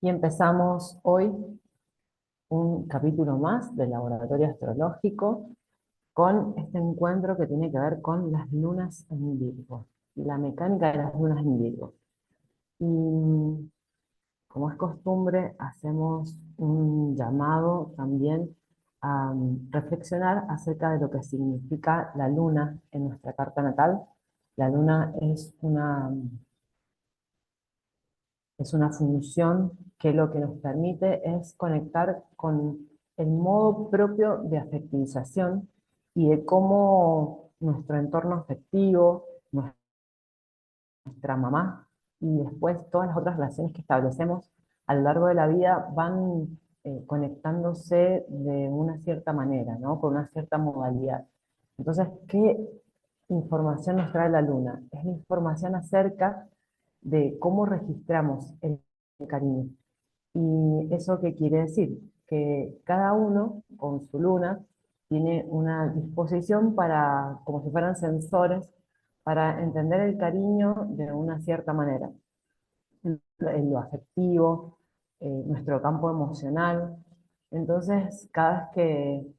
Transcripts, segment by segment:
Y empezamos hoy un capítulo más del Laboratorio Astrológico con este encuentro que tiene que ver con las lunas en Virgo, la mecánica de las lunas en Virgo. Y como es costumbre, hacemos un llamado también a reflexionar acerca de lo que significa la luna en nuestra carta natal. La luna es una función que lo que nos permite es conectar con el modo propio de afectivización y de cómo nuestro entorno afectivo, nuestra mamá y después todas las otras relaciones que establecemos a lo largo de la vida van conectándose de una cierta manera, ¿no? Con una cierta modalidad. Entonces, ¿qué información nos trae la luna? Es la información acerca de cómo registramos el cariño. ¿Y eso qué quiere decir? Que cada uno con su luna tiene una disposición para, como si fueran sensores, para entender el cariño de una cierta manera. En lo afectivo, nuestro campo emocional. Entonces, cada vez que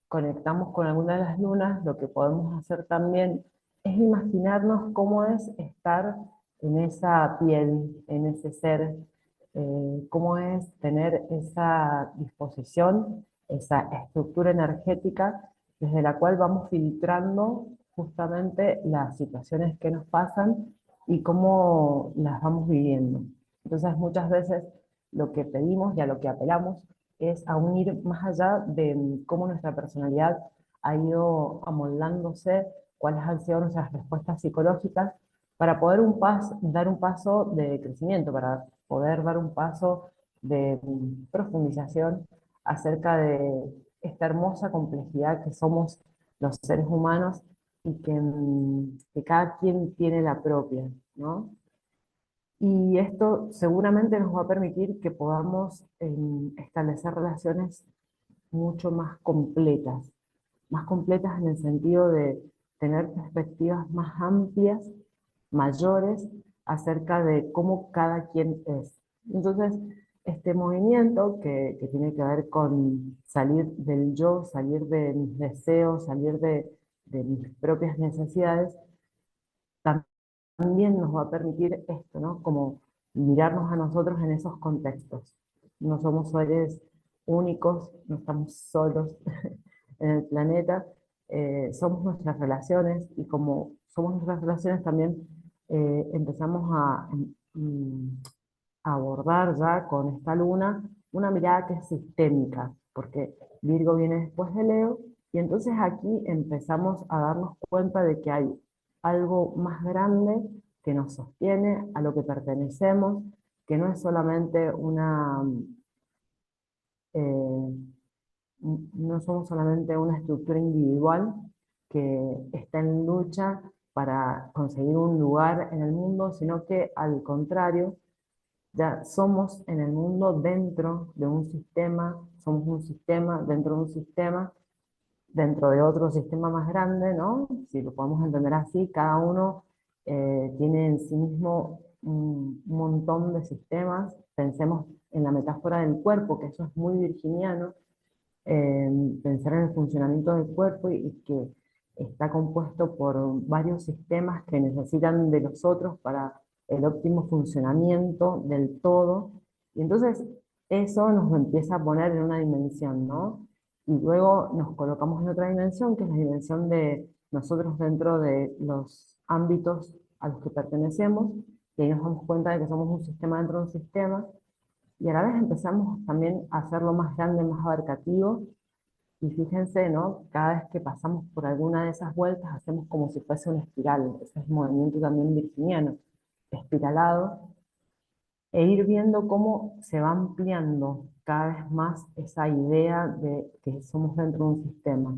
conectamos con alguna de las lunas, lo que podemos hacer también es imaginarnos cómo es estar en esa piel, en ese ser, cómo es tener esa disposición, esa estructura energética desde la cual vamos filtrando justamente las situaciones que nos pasan y cómo las vamos viviendo. Entonces muchas veces lo que pedimos y a lo que apelamos es a un ir más allá de cómo nuestra personalidad ha ido amoldándose, cuáles han sido nuestras respuestas psicológicas, para poder dar un paso de crecimiento, para poder dar un paso de profundización acerca de esta hermosa complejidad que somos los seres humanos y que cada quien tiene la propia, ¿no? Y esto seguramente nos va a permitir que podamos establecer relaciones mucho más completas en el sentido de tener perspectivas más amplias, mayores, acerca de cómo cada quien es. Entonces, este movimiento que tiene que ver con salir del yo, salir de mis deseos, salir de mis propias necesidades, también nos va a permitir esto, ¿no? Como mirarnos a nosotros en esos contextos. No somos seres únicos, no estamos solos en el planeta, somos nuestras relaciones y como somos nuestras relaciones también empezamos a abordar ya con esta luna una mirada que es sistémica, porque Virgo viene después de Leo, y entonces aquí empezamos a darnos cuenta de que hay algo más grande que nos sostiene, a lo que pertenecemos, que no es solamente eh, no somos solamente una estructura individual que está en lucha para conseguir un lugar en el mundo, sino que al contrario, ya somos en el mundo dentro de un sistema, somos un sistema dentro de un sistema, dentro de otro sistema más grande, ¿no? Si lo podemos entender así, cada uno tiene en sí mismo un montón de sistemas. Pensemos en la metáfora del cuerpo, que eso es muy virginiano, pensar en el funcionamiento del cuerpo y que está compuesto por varios sistemas que necesitan de los otros para el óptimo funcionamiento del todo. Y entonces eso nos empieza a poner en una dimensión, ¿no? Y luego nos colocamos en otra dimensión, que es la dimensión de nosotros dentro de los ámbitos a los que pertenecemos, y ahí nos damos cuenta de que somos un sistema dentro de un sistema, y a la vez empezamos también a hacerlo más grande, más abarcativo, y fíjense, ¿no? Cada vez que pasamos por alguna de esas vueltas, hacemos como si fuese una espiral, ese es el movimiento también virginiano, espiralado, e ir viendo cómo se va ampliando cada vez más esa idea de que somos dentro de un sistema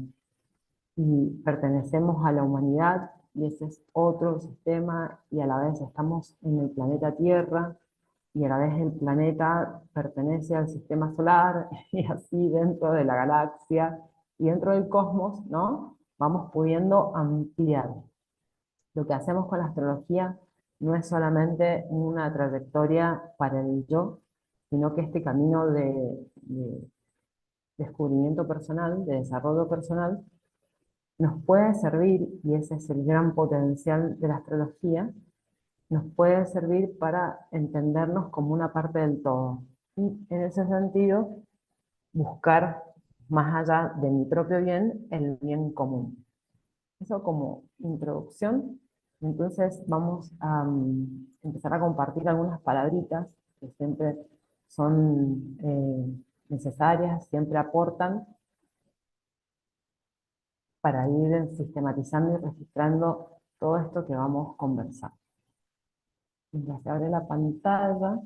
y pertenecemos a la humanidad, y ese es otro sistema, y a la vez estamos en el planeta Tierra, y a la vez el planeta pertenece al sistema solar, y así dentro de la galaxia y dentro del cosmos, ¿no? Vamos pudiendo ampliar. Lo que hacemos con la astrología no es solamente una trayectoria para el yo, sino que este camino de descubrimiento personal, de desarrollo personal, nos puede servir, y ese es el gran potencial de la astrología, nos puede servir para entendernos como una parte del todo. Y en ese sentido, buscar más allá de mi propio bien, el bien común. Eso como introducción. Entonces vamos a empezar a compartir algunas palabritas que siempre son necesarias, siempre aportan para ir sistematizando y registrando todo esto que vamos conversando. Mientras se abre la pantalla,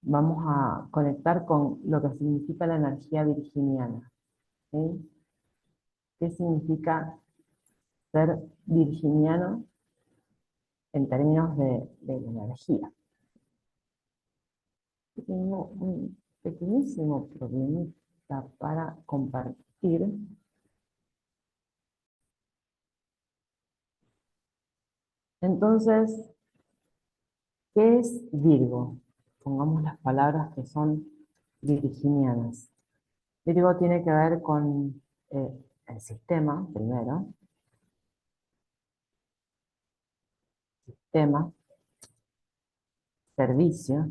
vamos a conectar con lo que significa la energía virginiana. ¿Sí? ¿Qué significa ser virginiano en términos de la energía? Tengo un pequeñísimo problemita para compartir. Entonces, ¿qué es Virgo? Pongamos las palabras que son virginianas. Virgo tiene que ver con el sistema, primero, tema, servicio,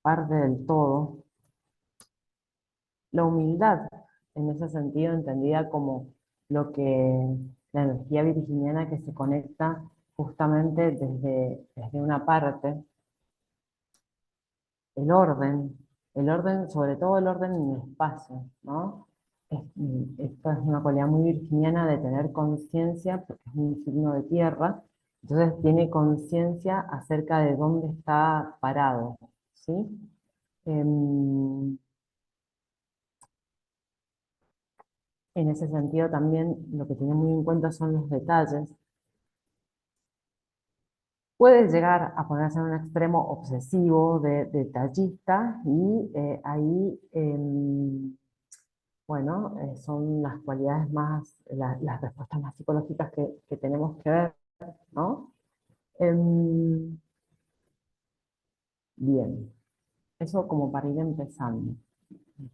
parte del todo, la humildad, en ese sentido entendida como lo que la energía virginiana que se conecta justamente desde una parte, el orden, sobre todo el orden en el espacio, ¿no? Esto es una cualidad muy virginiana de tener conciencia, porque es un signo de tierra, entonces tiene conciencia acerca de dónde está parado, ¿sí? Em, en ese sentido también lo que tiene muy en cuenta son los detalles. Puede llegar a ponerse en un extremo obsesivo de detallista y ahí bueno, son las cualidades más, las respuestas más psicológicas que tenemos que ver, ¿no? Em, bien, eso como para ir empezando.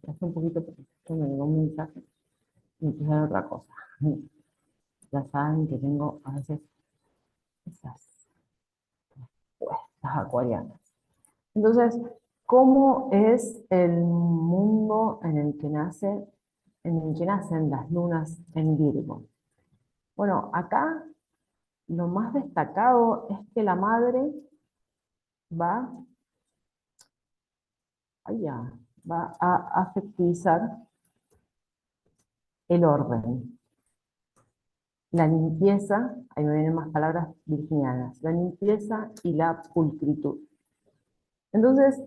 Hace un poquito porque esto me llegó un mensaje y me puse en otra cosa. Ya saben que tengo a veces esas puestas acuarianas. Entonces, ¿cómo es el mundo en el que nacen las lunas en Virgo? Bueno, acá lo más destacado es que la madre va, allá, va a afectivizar el orden, la limpieza, ahí me vienen más palabras virginianas, la limpieza y la pulcritud. Entonces,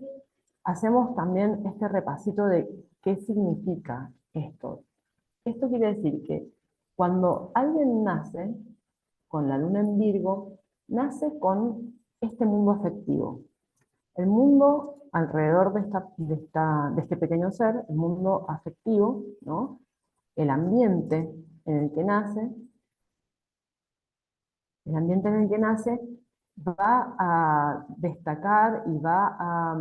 hacemos también este repasito de qué significa esto. Esto quiere decir que cuando alguien nace con la luna en Virgo, nace con este mundo afectivo. El mundo alrededor de este pequeño ser, el mundo afectivo, ¿no? El ambiente en el que nace, el ambiente en el que nace va a destacar y va a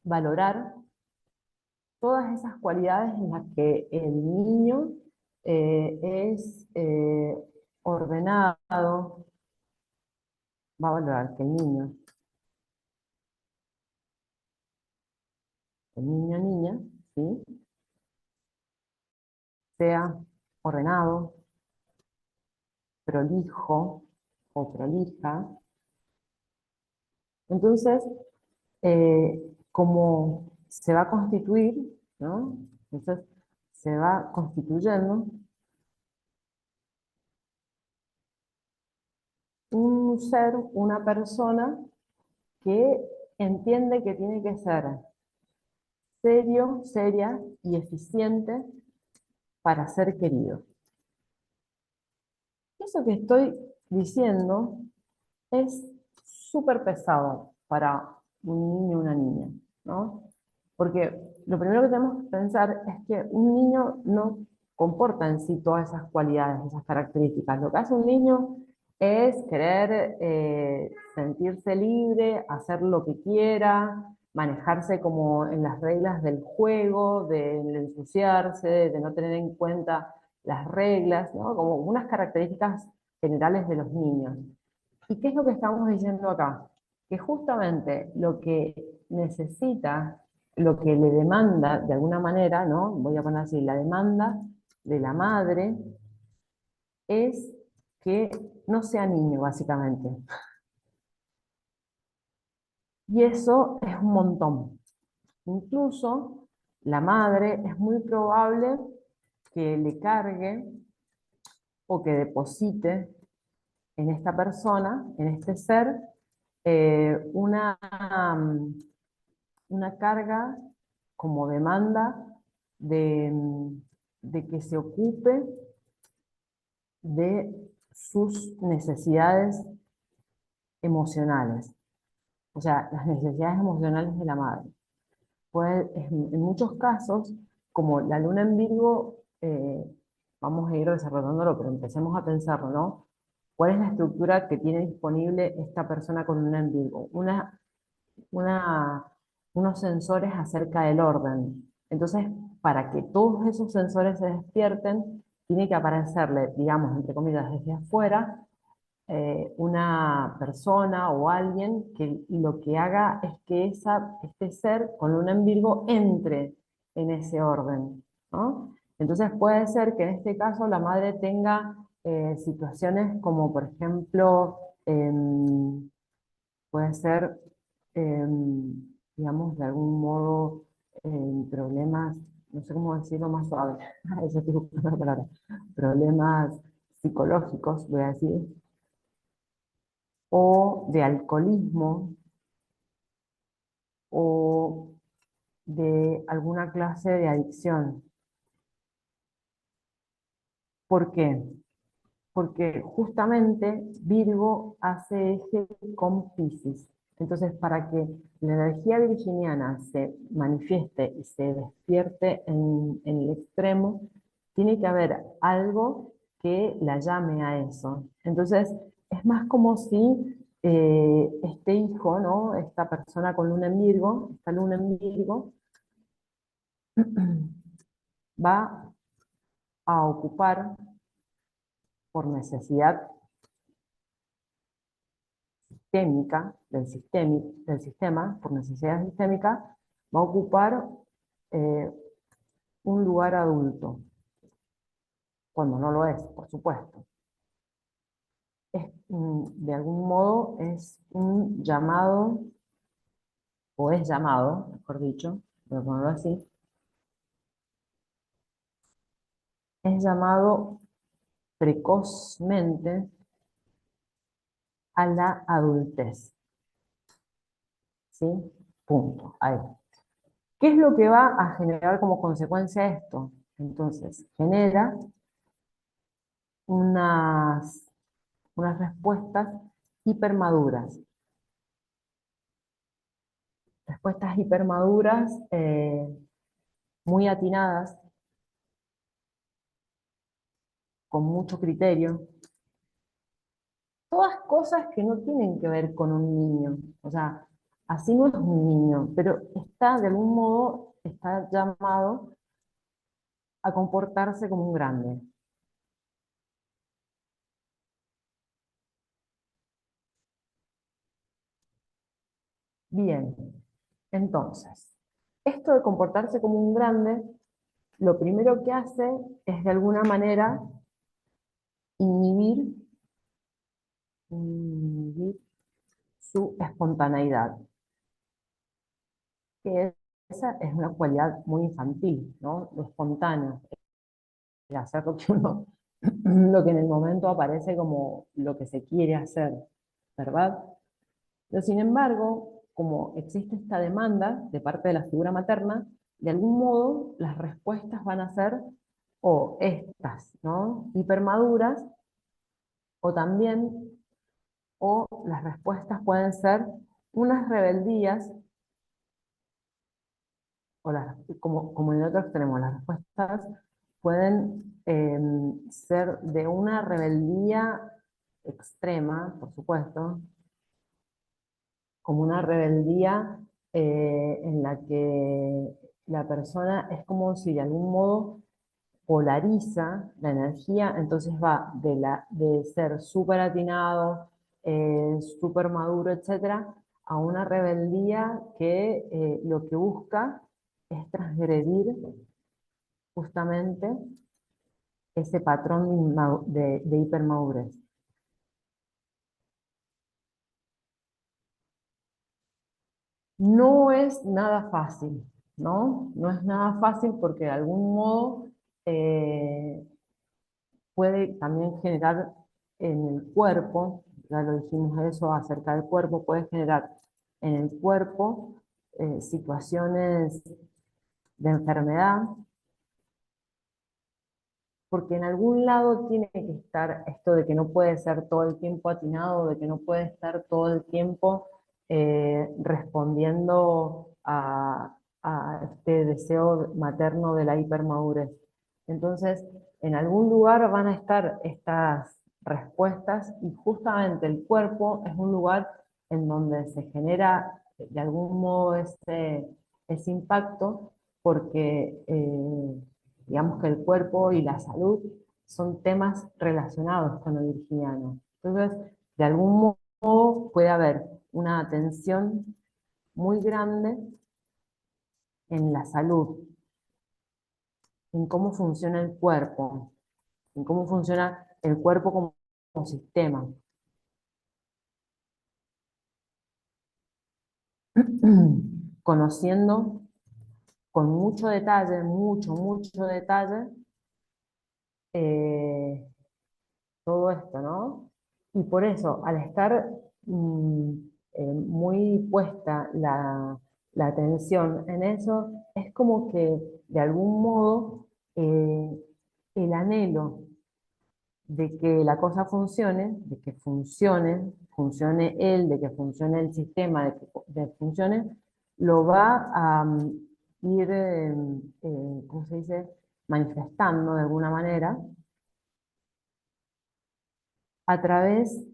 valorar todas esas cualidades en las que el niño es ordenado, va a valorar que el niño niña, ¿sí? Sea ordenado, prolijo o prolija. Entonces, como se va a constituir, ¿no? Entonces, se va constituyendo un ser, una persona que entiende que tiene que ser serio, seria y eficiente para ser querido. Eso que estoy diciendo es súper pesado para un niño o una niña, ¿no? Porque lo primero que tenemos que pensar es que un niño no comporta en sí todas esas cualidades, esas características. Lo que hace un niño es querer sentirse libre, hacer lo que quiera, manejarse como en las reglas del juego, de ensuciarse, de no tener en cuenta las reglas, ¿no? Como unas características generales de los niños. ¿Y qué es lo que estamos diciendo acá? Que justamente lo que necesita, lo que le demanda de alguna manera, ¿no? Voy a poner así, la demanda de la madre es que no sea niño, básicamente. Y eso es un montón. Incluso la madre es muy probable que le cargue o que deposite en esta persona, en este ser, una carga como demanda de, de que se ocupe de sus necesidades emocionales, o sea, las necesidades emocionales de la madre. Pues, en muchos casos, como la luna en Virgo, vamos a ir desarrollándolo, pero empecemos a pensarlo, ¿no? ¿Cuál es la estructura que tiene disponible esta persona con luna en Virgo? Una, unos sensores acerca del orden. Entonces, para que todos esos sensores se despierten, tiene que aparecerle, digamos, entre comillas, desde afuera, una persona o alguien que lo que haga es que este ser con luna en Virgo entre en ese orden, ¿no? Entonces puede ser que en este caso la madre tenga situaciones como, por ejemplo, puede ser, digamos, de algún modo, problemas, no sé cómo decirlo más suave, eso estoy buscando la palabra, problemas psicológicos, voy a decir, o de alcoholismo, o de alguna clase de adicción. ¿Por qué? Porque justamente Virgo hace eje con Piscis. Entonces, para que la energía virginiana se manifieste y se despierte en el extremo, tiene que haber algo que la llame a eso. Entonces, es más como si este hijo, ¿no? Esta persona con luna en Virgo, esta luna en Virgo, va a ocupar por necesidad sistémica, del sistema, por necesidad sistémica, va a ocupar eh, un lugar adulto, cuando no lo es, por supuesto. De algún modo es un llamado, o es llamado, mejor dicho, voy a ponerlo así, es llamado precozmente a la adultez. ¿Sí? Punto. Ahí. ¿Qué es lo que va a generar como consecuencia esto? Entonces, genera unas, unas respuestas hipermaduras. Respuestas hipermaduras, muy atinadas, con mucho criterio. Todas cosas que no tienen que ver con un niño. O sea, así no es un niño, pero está, de algún modo, está llamado a comportarse como un grande. Bien, entonces, esto de comportarse como un grande, lo primero que hace es de alguna manera inhibir, inhibir su espontaneidad, que esa es una cualidad muy infantil, ¿no? Lo espontáneo, el hacer lo que uno, lo que en el momento aparece como lo que se quiere hacer, ¿verdad? Pero sin embargo, como existe esta demanda de parte de la figura materna, de algún modo las respuestas van a ser o estas, ¿no? Hipermaduras, o también, o las respuestas pueden ser unas rebeldías, o como en el otro extremo, las respuestas pueden ser de una rebeldía extrema, por supuesto, como una rebeldía en la que la persona es como si de algún modo polariza la energía, entonces va de ser súper atinado, súper maduro, etcétera, a una rebeldía que lo que busca es transgredir justamente ese patrón de hipermadurez. No es nada fácil, ¿no? No es nada fácil porque de algún modo eh, puede también generar en el cuerpo, ya lo dijimos eso acerca del cuerpo, puede generar en el cuerpo situaciones de enfermedad, porque en algún lado tiene que estar esto de que no puede ser todo el tiempo atinado, de que no puede estar todo el tiempo respondiendo a este deseo materno de la hipermadurez. Entonces, en algún lugar van a estar estas respuestas y justamente el cuerpo es un lugar en donde se genera de algún modo ese impacto porque digamos que el cuerpo y la salud son temas relacionados con lo virginiano. Entonces, de algún modo puede haber una tensión muy grande en la salud, en cómo funciona el cuerpo, en cómo funciona el cuerpo como sistema. Conociendo con mucho detalle, mucho detalle, eh, todo esto, ¿no? Y por eso, al estar mm, muy puesta la atención en eso, es como que de algún modo eh, el anhelo de que la cosa funcione, de que funcione él, de que funcione el sistema, de que funcione, lo va a ir, ¿cómo se dice?, manifestando de alguna manera a través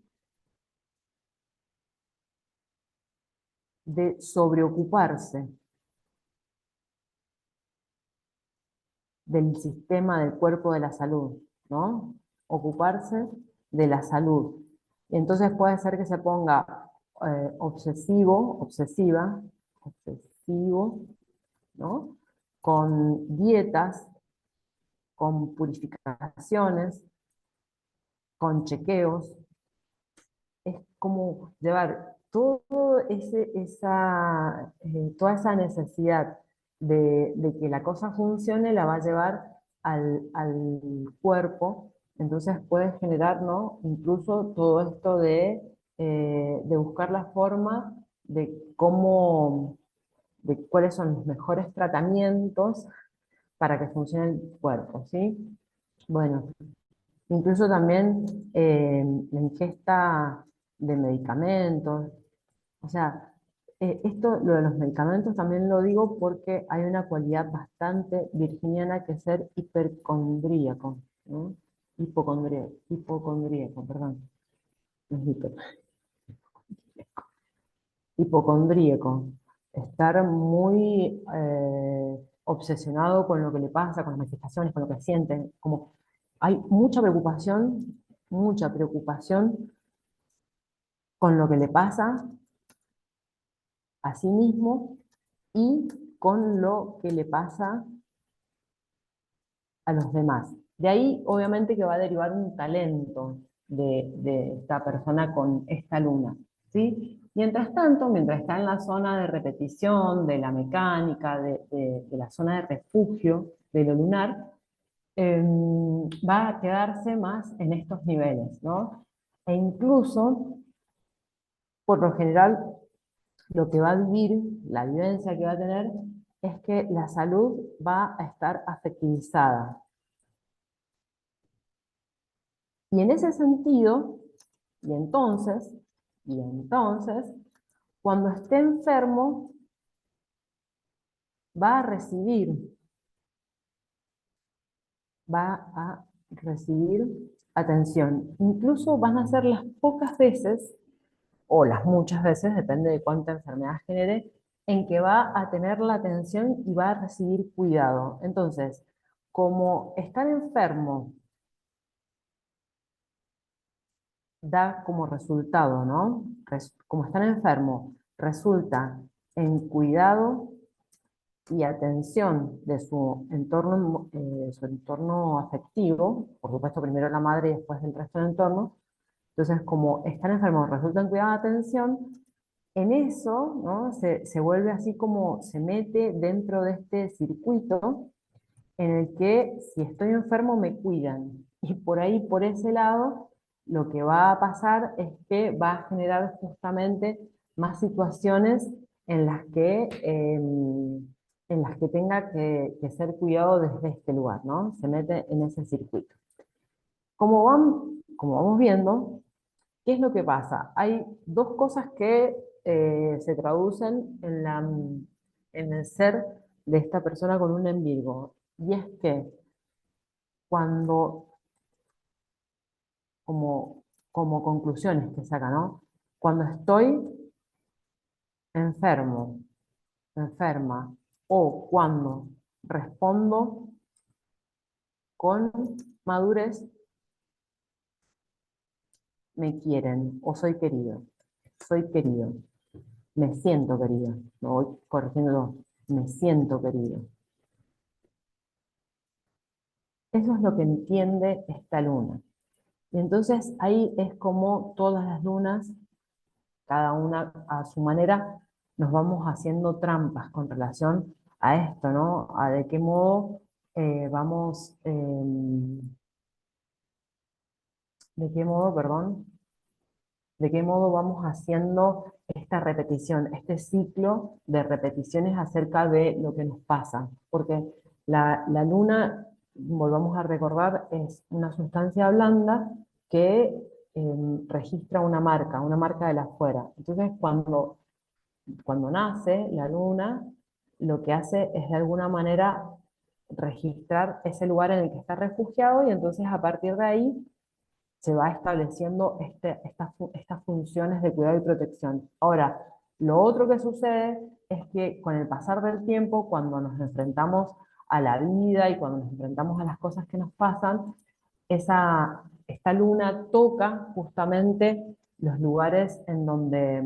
de sobreocuparse del sistema del cuerpo de la salud, ¿no? Ocuparse de la salud. Y entonces puede ser que se ponga obsesivo, ¿no? Con dietas, con purificaciones, con chequeos. Es como llevar toda esa necesidad de que la cosa funcione, la va a llevar al cuerpo, entonces puede generar, ¿no?, incluso todo esto de buscar la forma de de cuáles son los mejores tratamientos para que funcione el cuerpo, ¿sí? Bueno, incluso también la ingesta de medicamentos. O sea, lo de los medicamentos también lo digo porque hay una cualidad bastante virginiana que es ser hipercondríaco, ¿no? Hipocondríaco, perdón. No es hipocondríaco. Estar muy obsesionado con lo que le pasa, con las manifestaciones, con lo que sienten. Como hay mucha preocupación con lo que le pasa a sí mismo y con lo que le pasa a los demás. De ahí, obviamente, que va a derivar un talento de esta persona con esta luna, ¿sí? Mientras tanto, mientras está en la zona de repetición, de la mecánica, de la zona de refugio de lo lunar, va a quedarse más en estos niveles, ¿no? E incluso, por lo general, lo que va a vivir, la vivencia que va a tener, es que la salud va a estar afectivizada. Y en ese sentido, y entonces, y entonces, cuando esté enfermo, va a recibir, va a recibir atención. Incluso van a ser las pocas veces, o las muchas veces, depende de cuánta enfermedad genere, en que va a tener la atención y va a recibir cuidado. Entonces, como estar enfermo da como resultado, ¿no? Como estar enfermo resulta en cuidado y atención de su entorno afectivo, por supuesto primero la madre y después del resto del entorno. Entonces, como estar enfermo resulta en cuidado y atención, en eso, ¿no? Se vuelve así como se mete dentro de este circuito en el que si estoy enfermo me cuidan. Y por ahí, por ese lado, lo que va a pasar es que va a generar justamente más situaciones en las que tenga que ser cuidado desde este lugar, ¿no? Se mete en ese circuito. Como vamos viendo, ¿qué es lo que pasa? Hay dos cosas que se traducen en el ser de esta persona con un en Virgo. Y es que cuando, como conclusiones que saca, ¿no? Cuando estoy enfermo, enferma, o cuando respondo con madurez, me quieren o soy querido, me siento querido, me voy corrigiendo, me siento querido. Eso es lo que entiende esta luna. Y entonces ahí es como todas las lunas, cada una a su manera, nos vamos haciendo trampas con relación a esto, ¿no? A de qué modo vamos, de qué modo, perdón, de qué modo vamos haciendo esta repetición, este ciclo de repeticiones acerca de lo que nos pasa. Porque la luna, volvamos a recordar, es una sustancia blanda que registra una marca de la afuera. Entonces, cuando nace la luna, lo que hace es de alguna manera registrar ese lugar en el que está refugiado y entonces a partir de ahí se va estableciendo estas funciones de cuidado y protección. Ahora, lo otro que sucede es que con el pasar del tiempo, cuando nos enfrentamos a la vida y cuando nos enfrentamos a las cosas que nos pasan, esta luna toca justamente los lugares en donde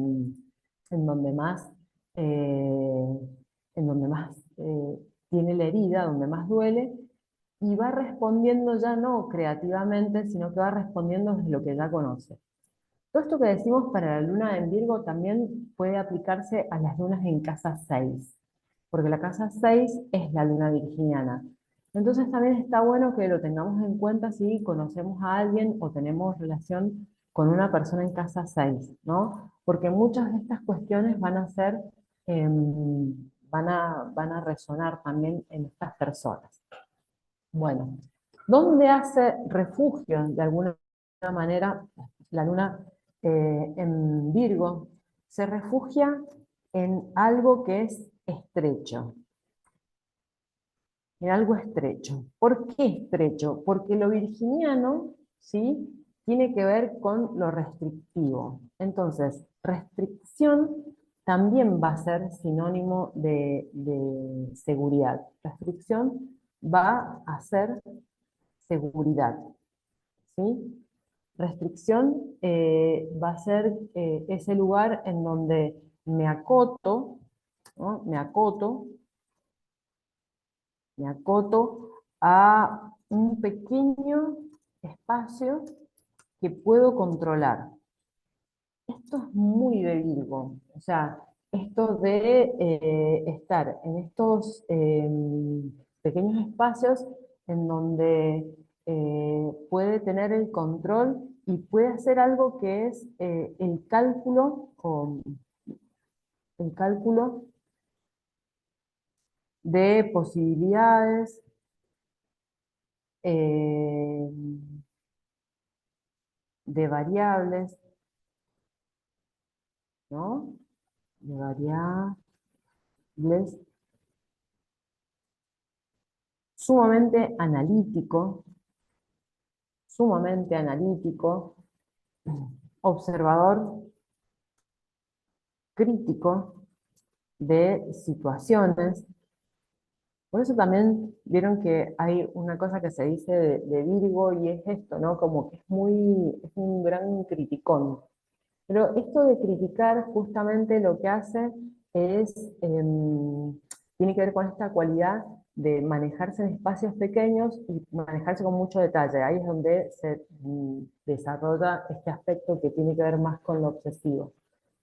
más, eh, tiene la herida, donde más duele, y va respondiendo ya no creativamente, sino que va respondiendo desde lo que ya conoce. Todo esto que decimos para la luna en Virgo también puede aplicarse a las lunas en casa 6, porque la casa 6 es la luna virginiana. Entonces también está bueno que lo tengamos en cuenta si conocemos a alguien o tenemos relación con una persona en casa 6, ¿no? Porque muchas de estas cuestiones van a ser, van a resonar también en estas personas. Bueno, ¿dónde hace refugio de alguna manera la luna en Virgo? Se refugia en algo que es estrecho, en algo estrecho. ¿Por qué estrecho? Porque lo virginiano, ¿sí? Tiene que ver con lo restrictivo. Entonces, restricción también va a ser sinónimo de seguridad. Restricción va a ser seguridad, ¿sí? Restricción va a ser ese lugar en donde me acoto, ¿no? Me acoto a un pequeño espacio que puedo controlar. Esto es muy de Virgo, o sea, esto de estar en estos pequeños espacios en donde puede tener el control y puede hacer algo que es el cálculo de posibilidades, eh, de variables, ¿no? De variables sumamente analítico, sumamente analítico, observador, crítico de situaciones. Por eso también vieron que hay una cosa que se dice de Virgo y es esto, ¿no? Como que es un gran criticón. Pero esto de criticar justamente lo que hace es, tiene que ver con esta cualidad de manejarse en espacios pequeños y manejarse con mucho detalle. Ahí es donde se desarrolla este aspecto que tiene que ver más con lo obsesivo.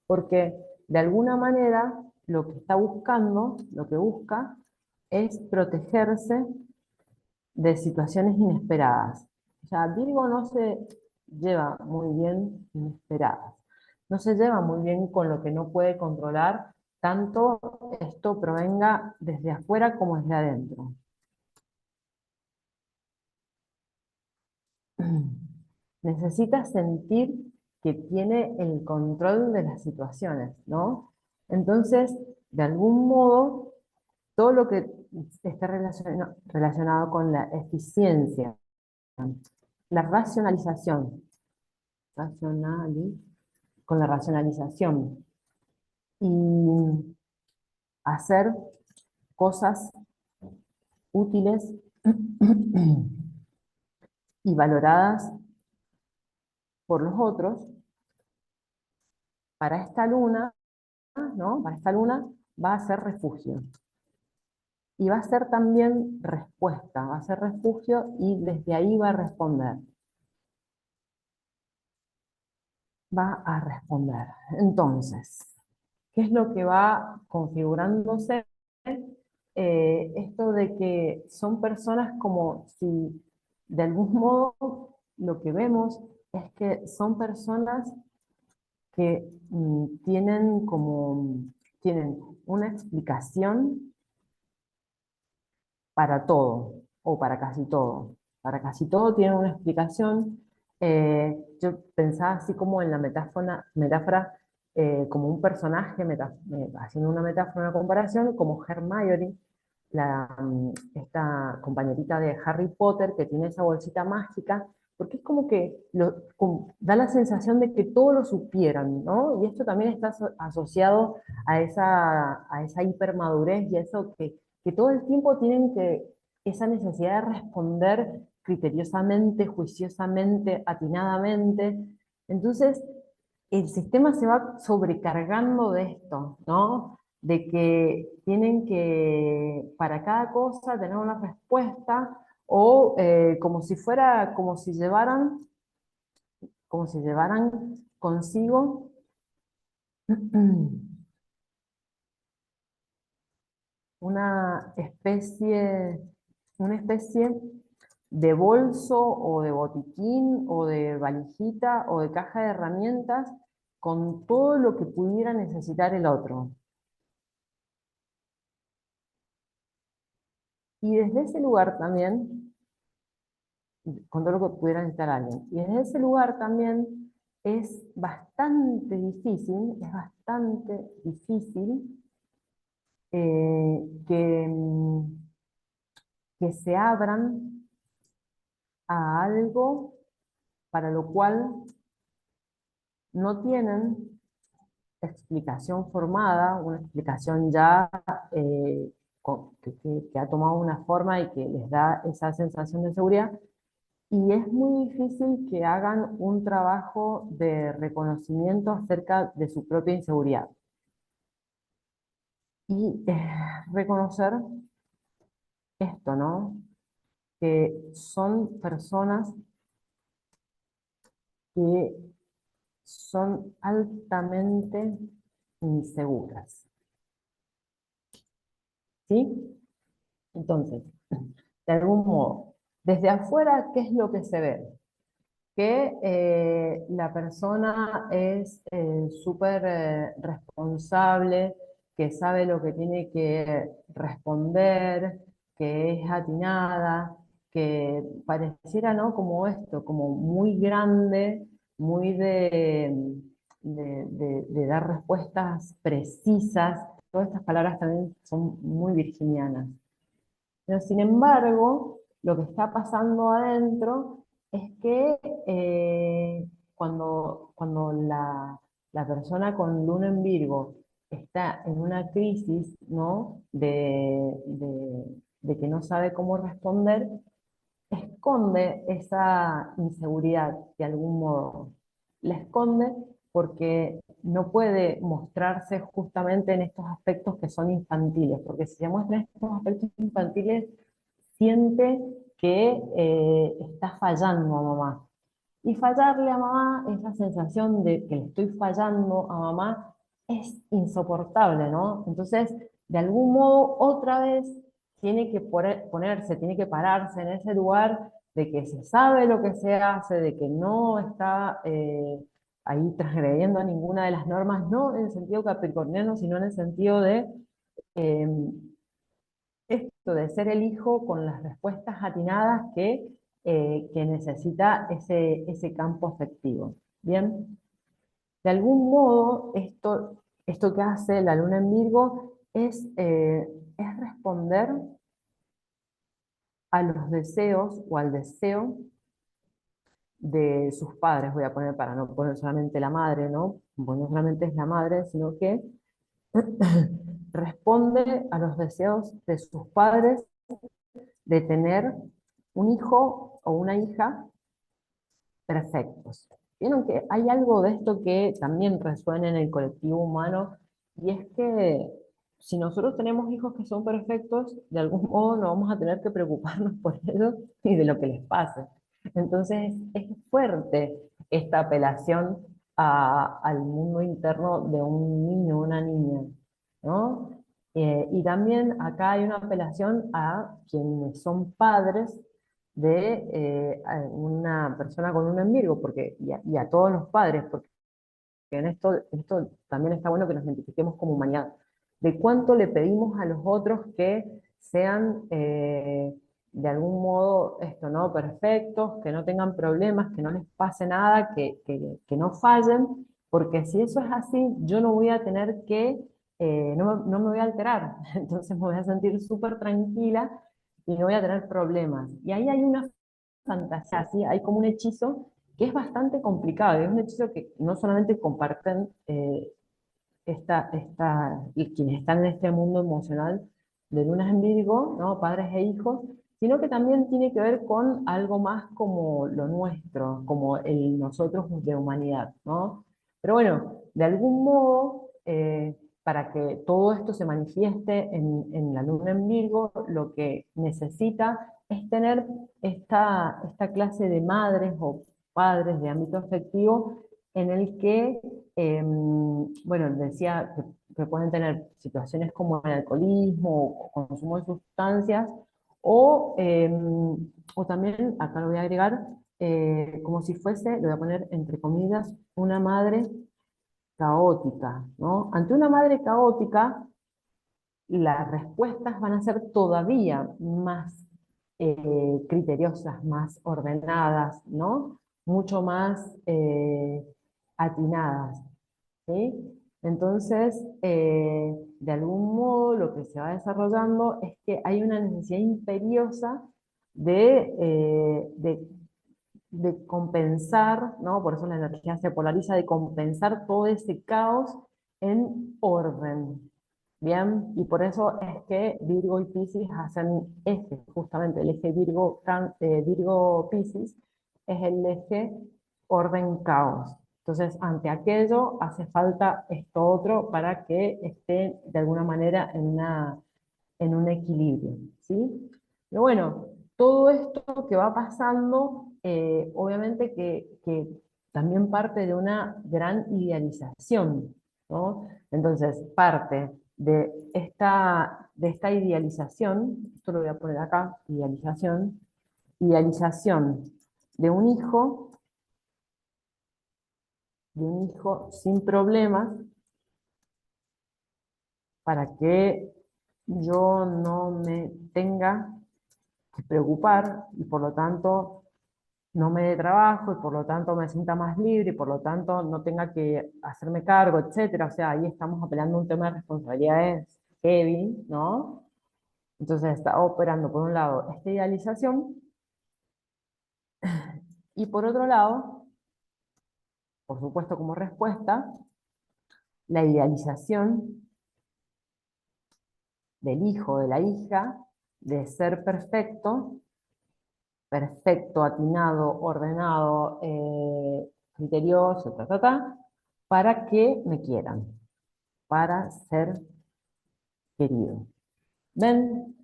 Porque de alguna manera lo que está buscando, lo que busca, es protegerse de situaciones inesperadas. O sea, Virgo no se lleva muy bien inesperadas. No se lleva muy bien con lo que no puede controlar, tanto esto provenga desde afuera como desde adentro. Necesita sentir que tiene el control de las situaciones, ¿no? Entonces, de algún modo, todo lo que esté relacionado con la eficiencia, la racionalización, con la racionalización y hacer cosas útiles y valoradas por los otros, para esta luna, ¿no? Para esta luna va a ser refugio. Y va a ser también respuesta, va a ser refugio y desde ahí va a responder. Va a responder. Entonces, ¿qué es lo que va configurándose? Esto de que son personas como si de algún modo lo que vemos es que son personas que tienen una explicación para todo, o para casi todo. Para casi todo tienen una explicación. Yo pensaba así como en la metáfora como un personaje, haciendo una metáfora, una comparación, como Hermione, esta compañerita de Harry Potter que tiene esa bolsita mágica, porque es como que da la sensación de que todo lo supieran, ¿no? Y esto también está asociado a esa hipermadurez y a eso que todo el tiempo tienen esa necesidad de responder criteriosamente, juiciosamente, atinadamente. Entonces, el sistema se va sobrecargando de esto, ¿no? De que tienen que, para cada cosa, tener una respuesta, o como si llevaran consigo una especie, una especie de bolso o de botiquín o de valijita o de caja de herramientas con todo lo que pudiera necesitar el otro. Y desde ese lugar también, con todo lo que pudiera necesitar alguien, y desde ese lugar también es bastante difícil que, que se abran a algo para lo cual no tienen explicación formada, una explicación ya que ha tomado una forma y que les da esa sensación de seguridad. Y es muy difícil que hagan un trabajo de reconocimiento acerca de su propia inseguridad. Y reconocer esto, ¿no? Que son personas que son altamente inseguras. ¿Sí? Entonces, de algún modo, desde afuera, ¿qué es lo que se ve? Que la persona es súper responsable, que sabe lo que tiene que responder, que es atinada, que pareciera, ¿no? Como esto, como muy grande, muy de dar respuestas precisas. Todas estas palabras también son muy virginianas. Pero sin embargo, lo que está pasando adentro es que cuando la persona con luna en Virgo está en una crisis, ¿no? De que no sabe cómo responder, esconde esa inseguridad de algún modo. La esconde porque no puede mostrarse justamente en estos aspectos que son infantiles, porque si se muestra en estos aspectos infantiles, siente que está fallando a mamá. Y fallarle a mamá, esa sensación de que le estoy fallando a mamá, es insoportable, ¿no? Entonces, de algún modo, otra vez tiene que ponerse, tiene que pararse en ese lugar de que se sabe lo que se hace, de que no está ahí transgrediendo ninguna de las normas, no en el sentido capricorniano, sino en el sentido de eh, esto de ser el hijo con las respuestas atinadas que necesita ese campo afectivo. Bien, de algún modo, esto que hace la luna en Virgo es responder a los deseos o al deseo de sus padres, voy a poner para no poner solamente la madre, ¿no? Bueno, no solamente es la madre, sino que responde a los deseos de sus padres de tener un hijo o una hija perfectos. Vieron que hay algo de esto que también resuena en el colectivo humano, y es que si nosotros tenemos hijos que son perfectos, de algún modo no vamos a tener que preocuparnos por ellos y de lo que les pase. Entonces es fuerte esta apelación al mundo interno de un niño o una niña, ¿no? Y también acá hay una apelación a quienes son padres de a una persona con un en Virgo, porque, y a todos los padres, porque en esto también está bueno que nos identifiquemos como humanidad, de cuánto le pedimos a los otros que sean de algún modo esto, ¿no? Perfectos, que no tengan problemas, que no les pase nada, que no fallen, porque si eso es así, yo no voy a tener que, no me voy a alterar, entonces me voy a sentir súper tranquila y no voy a tener problemas. Y ahí hay una fantasía, ¿sí? Hay como un hechizo que es bastante complicado, es un hechizo que no solamente comparten y quienes están en este mundo emocional de lunas en Virgo, ¿no? Padres e hijos, sino que también tiene que ver con algo más como lo nuestro, como el nosotros de humanidad, ¿no? Pero bueno, de algún modo, para que todo esto se manifieste en la luna en Virgo, lo que necesita es tener esta clase de madres o padres de ámbito afectivo en el que bueno, decía que pueden tener situaciones como el alcoholismo o consumo de sustancias, o también, acá lo voy a agregar, como si fuese, lo voy a poner entre comillas, una madre caótica, ¿no? Ante una madre caótica, las respuestas van a ser todavía más criteriosas, más ordenadas, ¿no? Mucho más atinadas, ¿sí? Entonces, de algún modo, lo que se va desarrollando es que hay una necesidad imperiosa de compensar, ¿no? Por eso la energía se polariza, de compensar todo ese caos en orden. Bien, y por eso es que Virgo y Piscis hacen eje, justamente el eje Virgo-Piscis es el eje orden-caos. Entonces, ante aquello hace falta esto otro para que esté de alguna manera en un equilibrio, ¿sí? Pero bueno, todo esto que va pasando, obviamente que también parte de una gran idealización, ¿no? Entonces, parte de esta idealización, esto lo voy a poner acá, idealización de un hijo sin problemas, para que yo no me tenga que preocupar y por lo tanto no me dé trabajo y por lo tanto me sienta más libre y por lo tanto no tenga que hacerme cargo, etcétera. O sea, ahí estamos apelando a un tema de responsabilidades heavy, ¿no? Entonces está operando por un lado esta idealización Y por otro lado, por supuesto como respuesta, la idealización del hijo o de la hija de ser perfecto, perfecto, atinado, ordenado, criterioso, para que me quieran, para ser querido. ¿Ven?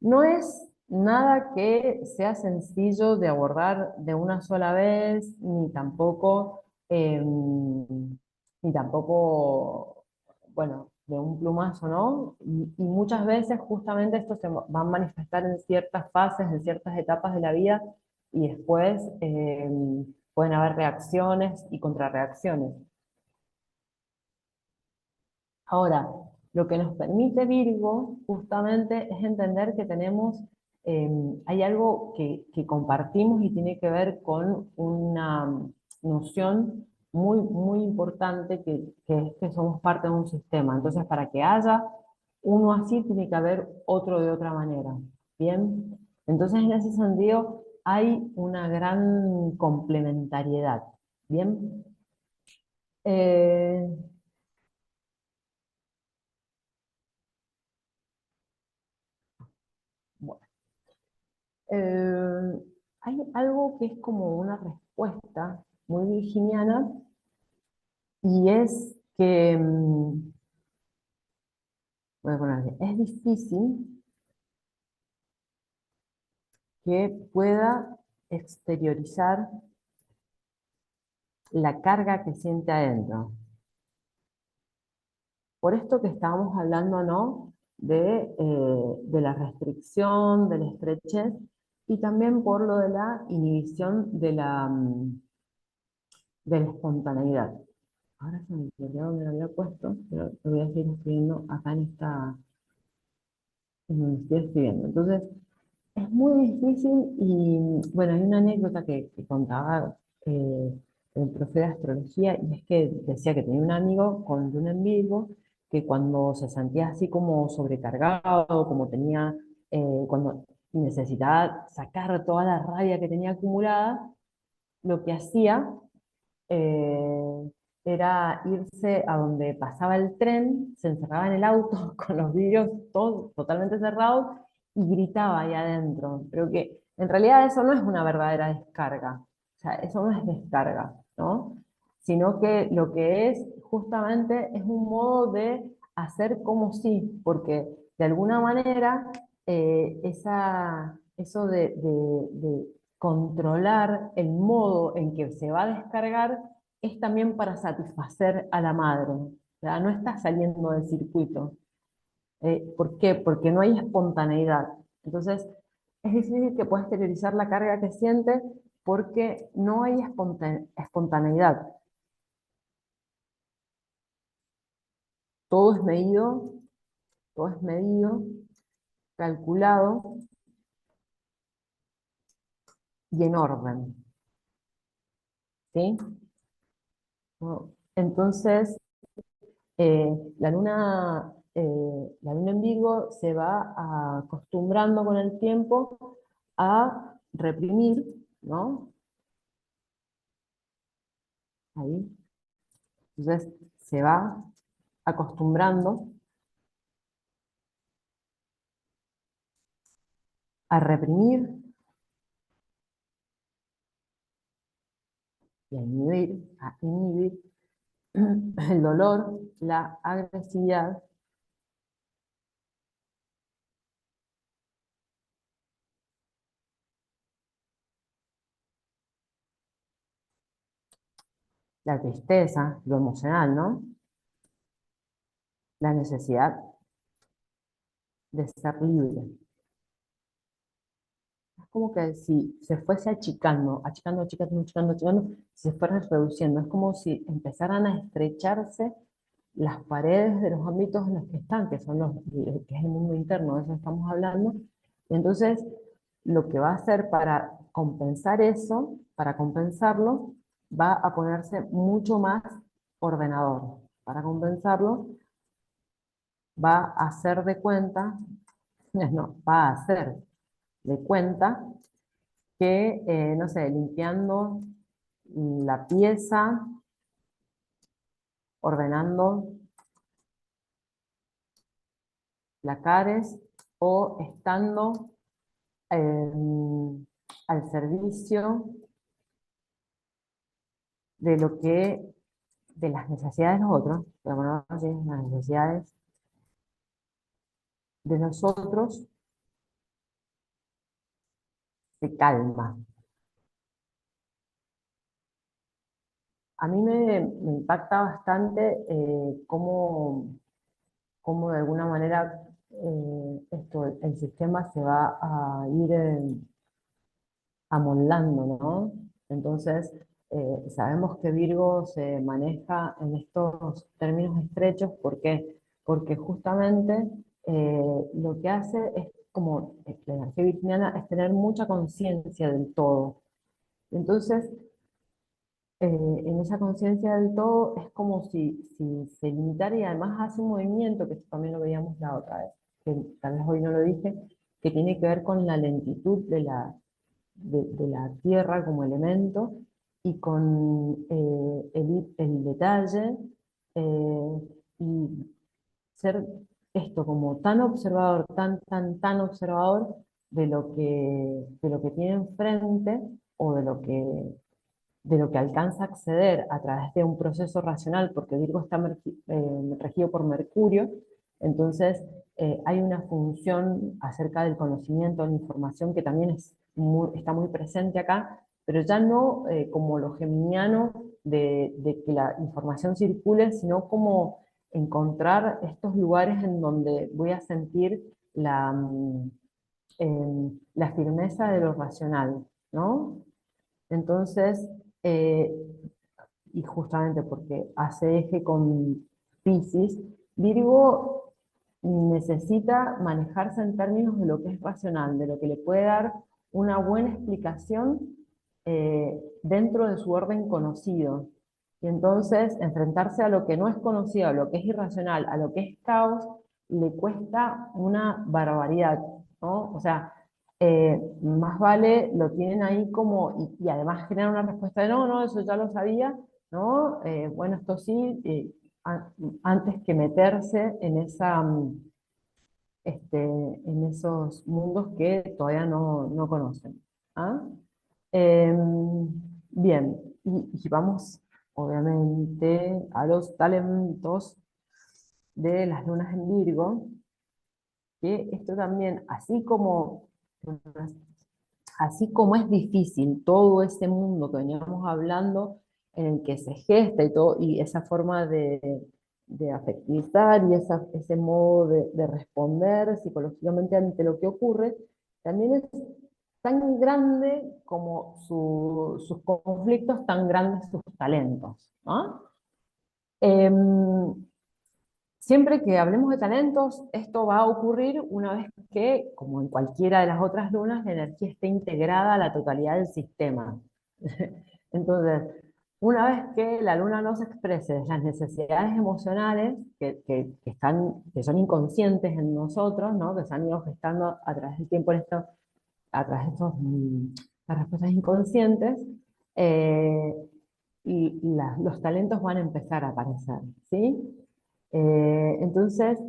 No es nada que sea sencillo de abordar de una sola vez, ni tampoco, bueno, de un plumazo, ¿no? Y muchas veces justamente esto se va a manifestar en ciertas fases, en ciertas etapas de la vida, y después pueden haber reacciones y contrarreacciones. Ahora, lo que nos permite Virgo justamente es entender que tenemos, hay algo que compartimos y tiene que ver con una noción muy, muy importante que es que somos parte de un sistema. Entonces, para que haya uno así, tiene que haber otro de otra manera. ¿Bien? Entonces, en ese sentido, hay una gran complementariedad. ¿Bien? Eh, Eh, hay algo que es como una respuesta muy virginiana y es que, voy a ponerle, es difícil que pueda exteriorizar la carga que siente adentro. Por esto que estábamos hablando, ¿no? De la restricción, de la estrechez y también por lo de la inhibición de la espontaneidad. Ahora se me olvidó dónde lo había puesto, pero lo voy a seguir escribiendo acá en donde estoy escribiendo. Entonces, es muy difícil y, bueno, hay una anécdota que contaba el profe de astrología y es que decía que tenía un amigo con luna en Virgo que cuando se sentía así como sobrecargado, como tenía, cuando necesitaba sacar toda la rabia que tenía acumulada, lo que hacía eh, era irse a donde pasaba el tren, se encerraba en el auto con los vidrios todos totalmente cerrados y gritaba ahí adentro. Pero que en realidad eso no es una verdadera descarga, o sea, eso no es descarga, ¿no? Sino que lo que es justamente es un modo de hacer como si, porque de alguna manera eso de controlar el modo en que se va a descargar es también para satisfacer a la madre. O sea, no está saliendo del circuito. ¿Por qué? Porque no hay espontaneidad. Entonces, es difícil que pueda exteriorizar la carga que siente porque no hay espontaneidad. Todo es medido, todo es medido, calculado y en orden. ¿Sí? ¿No? Entonces, la luna en Virgo se va acostumbrando con el tiempo a reprimir, ¿no? Ahí. Entonces se va acostumbrando a reprimir y a inhibir el dolor, la agresividad, la tristeza, lo emocional, ¿no? La necesidad de ser libre. Es como que si se fuese achicando, achicando, achicando, achicando, achicando, se fuera reduciendo. Es como si empezaran a estrecharse las paredes de los ámbitos en los que están, que son que es el mundo interno, de eso estamos hablando. Y entonces, lo que va a hacer para compensar eso, para compensarlo, va a ponerse mucho más ordenador. Para compensarlo, va a hacer de cuenta, no, va a hacer de cuenta que, no sé, limpiando la pieza, ordenando placares o estando al servicio de lo que, de las necesidades de los otros, pero bueno, así, las necesidades de nosotros se calma. A mí me impacta bastante cómo de alguna manera el sistema se va a ir amoldando, ¿no? Entonces, sabemos que Virgo se maneja en estos términos estrechos, ¿por qué? Porque justamente lo que hace es como la energía virginiana es tener mucha conciencia del todo. Entonces, en esa conciencia del todo es como si se limitara y además hace un movimiento, que esto también lo veíamos la otra vez, que tal vez hoy no lo dije, que tiene que ver con la lentitud de la tierra como elemento y con el detalle eh, y ser esto como tan observador, tan observador de lo que tiene enfrente o de lo que alcanza a acceder a través de un proceso racional, porque Virgo está regido por Mercurio, entonces hay una función acerca del conocimiento, de la información que también está muy presente acá, pero ya no como lo geminiano de que la información circule, sino como encontrar estos lugares en donde voy a sentir la firmeza de lo racional, ¿no? Entonces, eh, y justamente porque hace eje con Piscis, Virgo necesita manejarse en términos de lo que es racional, de lo que le puede dar una buena explicación dentro de su orden conocido. Y entonces enfrentarse a lo que no es conocido, a lo que es irracional, a lo que es caos, le cuesta una barbaridad, ¿no? O sea, más vale lo tienen ahí como, y además generan una respuesta de no, no, eso ya lo sabía, ¿no? Bueno, esto sí, antes que meterse en en esos mundos que todavía no conocen. ¿Ah? Bien, y vamos obviamente a los talentos de las lunas en Virgo, que esto también, así como es difícil todo ese mundo que veníamos hablando, en el que se gesta y todo, y esa forma de afectivizar y ese modo de responder psicológicamente ante lo que ocurre, también es tan grande como sus conflictos, tan grandes sus talentos, ¿no? Em, Siempre que hablemos de talentos, esto va a ocurrir una vez que, como en cualquiera de las otras lunas, la energía esté integrada a la totalidad del sistema. Entonces, una vez que la luna nos exprese las necesidades emocionales que son inconscientes en nosotros, ¿no? Que se han ido gestando a través del tiempo a través de las respuestas inconscientes, eh, los talentos van a empezar a aparecer, ¿sí? Entonces,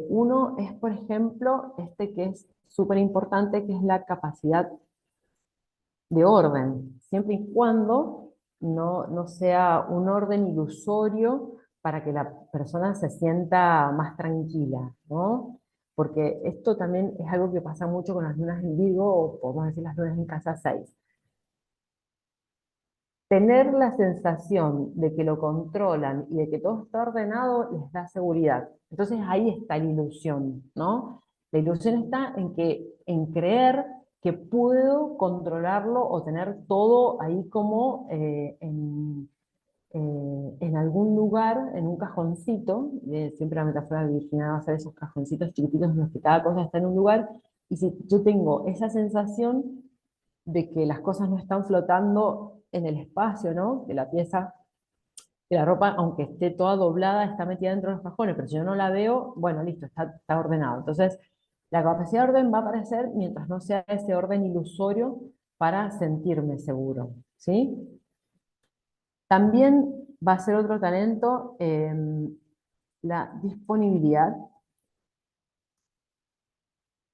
uno es, por ejemplo, este que es súper importante, que es la capacidad de orden, siempre y cuando no sea un orden ilusorio para que la persona se sienta más tranquila, ¿no? Porque esto también es algo que pasa mucho con las lunas en Virgo, o podemos decir las lunas en casa 6. Tener la sensación de que lo controlan y de que todo está ordenado les da seguridad. Entonces ahí está la ilusión, ¿no? La ilusión está en creer que puedo controlarlo o tener todo ahí como en algún lugar, en un cajoncito. Siempre la metáfora de Virginia va a ser esos cajoncitos chiquititos en los que cada cosa está en un lugar. Y si yo tengo esa sensación de que las cosas no están flotando en el espacio, ¿no? Que la pieza, que la ropa, aunque esté toda doblada, está metida dentro de los cajones, pero si yo no la veo, bueno, listo, está ordenado. Entonces, la capacidad de orden va a aparecer mientras no sea ese orden ilusorio para sentirme seguro, ¿sí? También va a ser otro talento la disponibilidad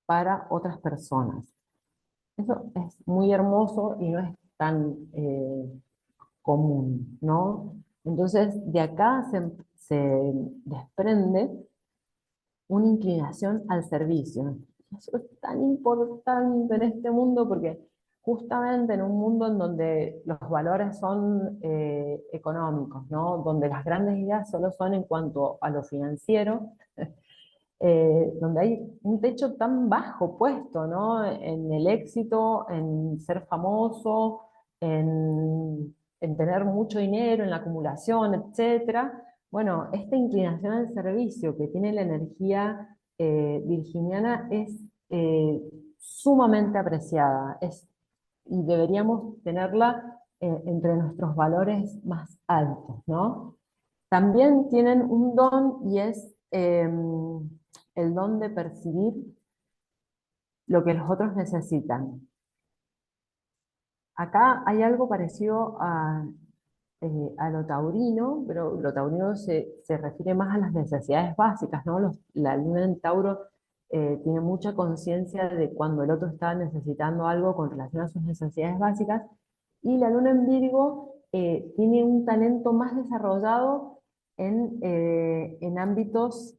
para otras personas. Eso es muy hermoso y no es tan común, ¿no? Entonces, de acá se desprende una inclinación al servicio. Eso es tan importante en este mundo porque justamente en un mundo en donde los valores son económicos, ¿no? Donde las grandes ideas solo son en cuanto a lo financiero, donde hay un techo tan bajo puesto, ¿no? En el éxito, en ser famoso, en tener mucho dinero, en la acumulación, etcétera. Bueno, esta inclinación al servicio que tiene la energía virginiana es sumamente apreciada, y deberíamos tenerla entre nuestros valores más altos, ¿no? También tienen un don y es el don de percibir lo que los otros necesitan. Acá hay algo parecido a lo taurino, pero lo taurino se refiere más a las necesidades básicas, ¿no? La luna en Tauro tiene mucha conciencia de cuando el otro está necesitando algo con relación a sus necesidades básicas, y la luna en Virgo tiene un talento más desarrollado en ámbitos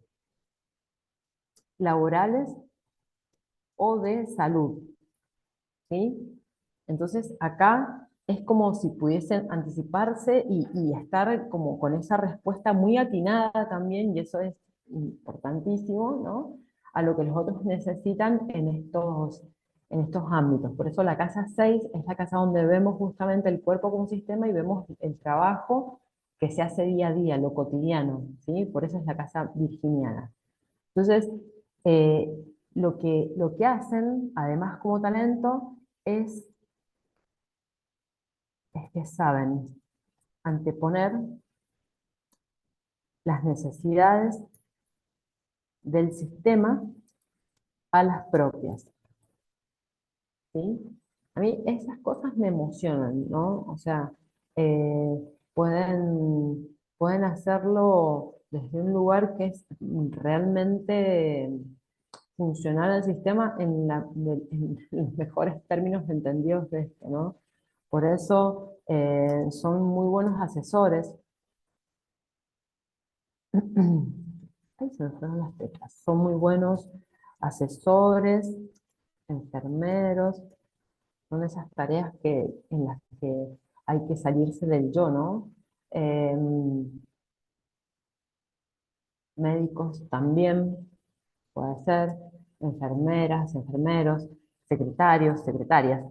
laborales o de salud, ¿sí? Entonces acá es como si pudiesen anticiparse y estar como con esa respuesta muy atinada también, y eso es importantísimo, ¿no? A lo que los otros necesitan en estos ámbitos. Por eso la casa 6 es la casa donde vemos justamente el cuerpo como sistema y vemos el trabajo que se hace día a día, lo cotidiano, ¿sí? Por eso es la casa virginiana. Entonces, eh, lo que hacen, además como talento, es que saben anteponer las necesidades del sistema a las propias, ¿sí? A mí esas cosas me emocionan, ¿no? O sea, eh, pueden hacerlo desde un lugar que es realmente funcional al sistema en los mejores términos entendidos de esto, ¿no? Por eso son muy buenos asesores. Ay, se me fueron las teclas. Son muy buenos asesores, enfermeros, son esas tareas en las que hay que salirse del yo, ¿no? Médicos también, puede ser, enfermeras, enfermeros, secretarios, secretarias,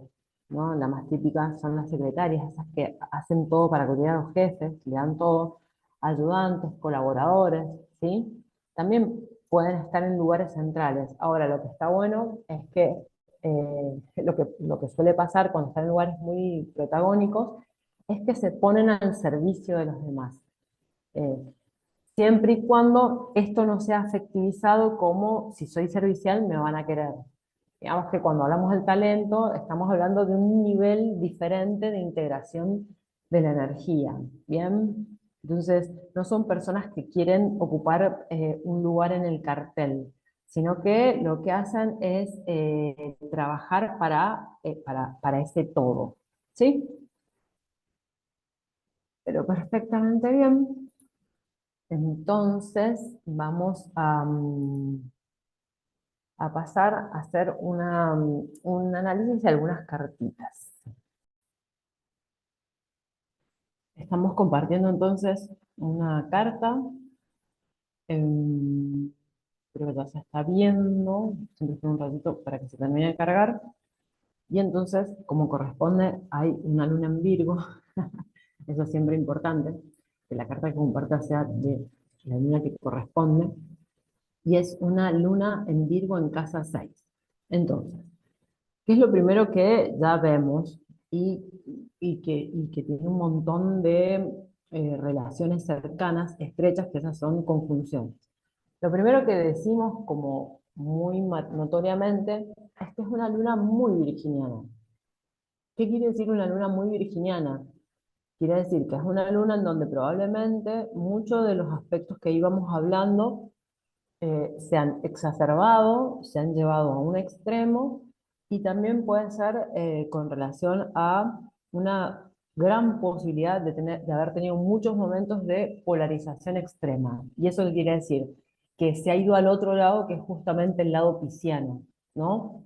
¿no? La más típica son las secretarias, esas que hacen todo para cuidar a los jefes, le dan todo, ayudantes, colaboradores, ¿sí? También pueden estar en lugares centrales. Ahora, lo que está bueno es que lo que suele pasar cuando están en lugares muy protagónicos es que se ponen al servicio de los demás. Eh, Siempre y cuando esto no sea afectivizado como si soy servicial me van a querer. Digamos que cuando hablamos del talento, estamos hablando de un nivel diferente de integración de la energía, ¿bien? Entonces, no son personas que quieren ocupar un lugar en el cartel, sino que lo que hacen es trabajar para ese todo, ¿sí? Pero perfectamente bien. Entonces, vamos a pasar a hacer un análisis de algunas cartitas. Estamos compartiendo entonces una carta. em, Creo que ya se está viendo. Siempre espero un ratito para que se termine de cargar. Y entonces, como corresponde, hay una luna en Virgo. Eso es siempre importante, que la carta que comparta sea de la luna que corresponde. Y es una luna en Virgo en casa 6. Entonces, ¿qué es lo primero que ya vemos y, y que tiene un montón de relaciones cercanas, estrechas, que esas son conjunciones? Lo primero que decimos como muy notoriamente es que es una luna muy virginiana. ¿Qué quiere decir una luna muy virginiana? Quiere decir que es una luna en donde probablemente muchos de los aspectos que íbamos hablando se han exacerbado, se han llevado a un extremo y también puede ser con relación a una gran posibilidad de haber tenido muchos momentos de polarización extrema. ¿Y eso qué quiere decir? Que se ha ido al otro lado, que es justamente el lado pisciano, ¿no?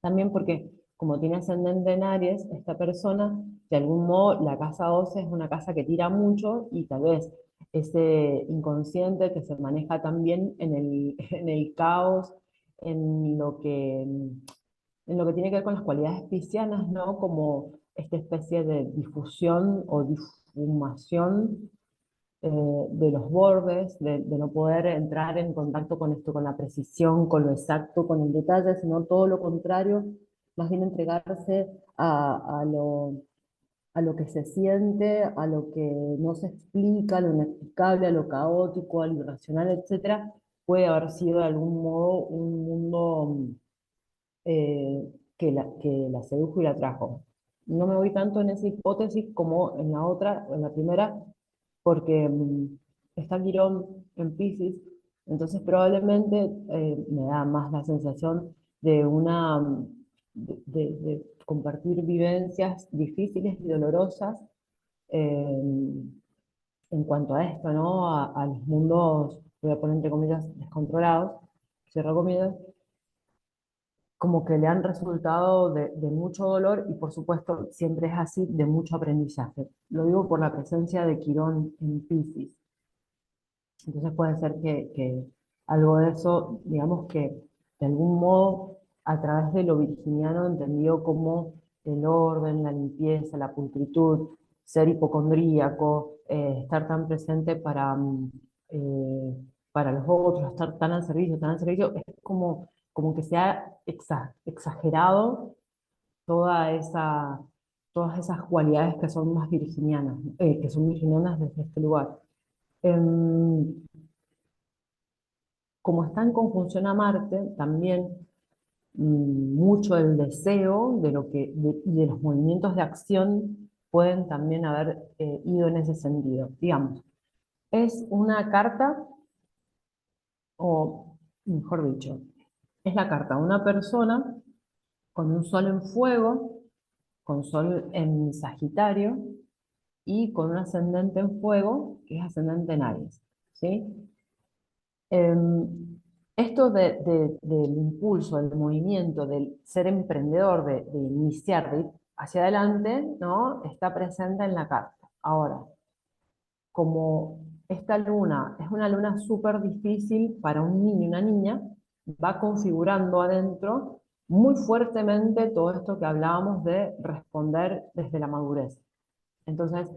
También porque como tiene ascendente en Aries, esta persona, de algún modo, la casa 12 es una casa que tira mucho y tal vez ese inconsciente que se maneja también en en el caos, en en lo que tiene que ver con las cualidades piscianas, ¿no? Como esta especie de difusión o difumación de los bordes, de no poder entrar en contacto con esto, con la precisión, con lo exacto, con el detalle, sino todo lo contrario, más bien entregarse a lo que se siente, a lo que no se explica, a lo inexplicable, a lo caótico, a lo irracional, etcétera, puede haber sido de algún modo un mundo que la sedujo y la trajo. No me voy tanto en esa hipótesis como en la otra, en la primera, porque está Quirón en Piscis, entonces probablemente me da más la sensación de de compartir vivencias difíciles y dolorosas eh, en cuanto a esto, ¿no? A los mundos, voy a poner entre comillas, descontrolados, cierro comillas, como que le han resultado de mucho dolor y por supuesto siempre es así, de mucho aprendizaje. Lo digo por la presencia de Quirón en Piscis. Entonces puede ser que algo de eso, digamos que de algún modo a través de lo virginiano entendido como el orden, la limpieza, la pulcritud, ser hipocondríaco, estar tan presente eh, para los otros, estar tan al servicio, es como, como que se ha exagerado toda todas esas cualidades que son más virginianas, que son virginianas desde este lugar. Em, Como está en conjunción a Marte, también mucho el deseo de y de los movimientos de acción pueden también haber ido en ese sentido. Digamos, es una carta, o mejor dicho, es la carta de una persona con un sol en fuego, con sol en Sagitario y con un ascendente en fuego, que es ascendente en Aries, ¿sí? Esto del impulso, del movimiento, del ser emprendedor, de iniciar, de ir hacia adelante, ¿no? Está presente en la carta. Ahora, como esta luna es una luna súper difícil para un niño y una niña, va configurando adentro muy fuertemente todo esto que hablábamos de responder desde la madurez. Entonces,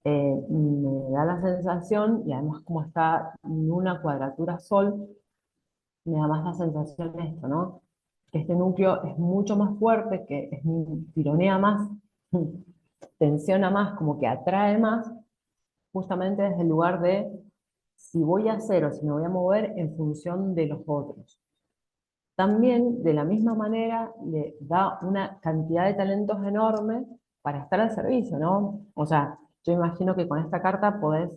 me da la sensación, y además como está en una cuadratura sol, me da más la sensación de esto, ¿no? Que este núcleo es mucho más fuerte, tironea más, tensiona más, como que atrae más, justamente desde el lugar de si voy a hacer o si me voy a mover en función de los otros. También, de la misma manera, le da una cantidad de talentos enorme para estar al servicio, ¿no? O sea, yo imagino que con esta carta podés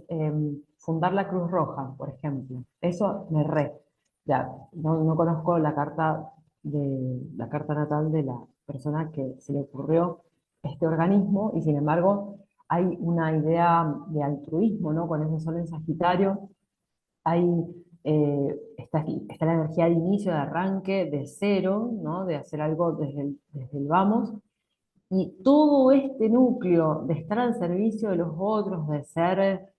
fundar la Cruz Roja, por ejemplo. Eso me re. Ya, no conozco la carta natal de la persona que se le ocurrió este organismo y sin embargo hay una idea de altruismo, ¿no? Con ese sol en Sagitario hay, está la energía de inicio, de arranque, de cero, ¿no? De hacer algo desde el vamos. Y todo este núcleo de estar al servicio de los otros, de ser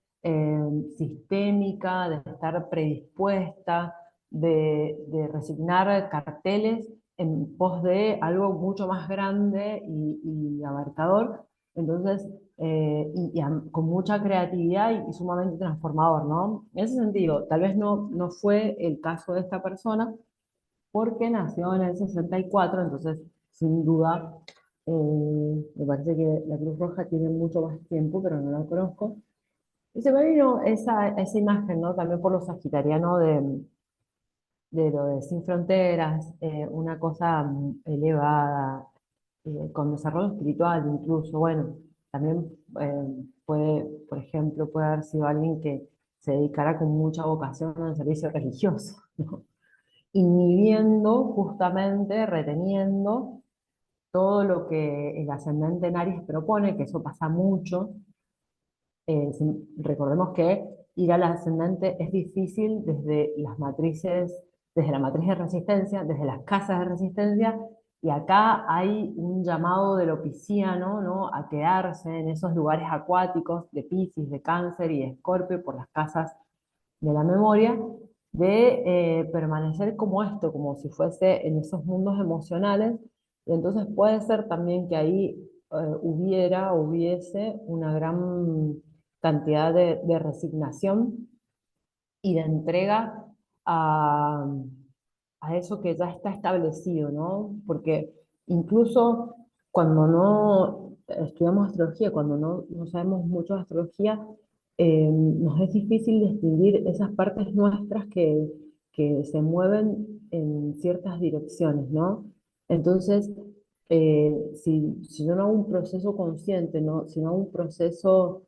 sistémica, de estar predispuesta, de resignar carteles en pos de algo mucho más grande y abarcador, entonces, con mucha creatividad y sumamente transformador, ¿no? En ese sentido, tal vez no fue el caso de esta persona, porque nació en el 64, entonces, sin duda, me parece que la Cruz Roja tiene mucho más tiempo, pero no la conozco. Y se me vino esa imagen, ¿no? También por lo sagitariano de lo de Sin Fronteras, una cosa elevada, con desarrollo espiritual incluso. Bueno, también puede, por ejemplo, puede haber sido alguien que se dedicara con mucha vocación al servicio religioso, ¿no? Inhibiendo, justamente, reteniendo todo lo que el ascendente en Aries propone, que eso pasa mucho. Recordemos que ir al ascendente es difícil desde las matrices, desde la matriz de resistencia, desde las casas de resistencia, y acá hay un llamado de lo pisciano, ¿no? A quedarse en esos lugares acuáticos de Piscis, de Cáncer y de Escorpio por las casas de la memoria, de permanecer como esto, como si fuese en esos mundos emocionales, y entonces puede ser también que ahí hubiese una gran cantidad de resignación y de entrega a, a eso que ya está establecido, ¿no? Porque incluso cuando no estudiamos astrología, cuando no sabemos mucho de astrología, nos es difícil distinguir esas partes nuestras que se mueven en ciertas direcciones, ¿no? Entonces, si yo no hago un proceso consciente, ¿no? Si no hago un proceso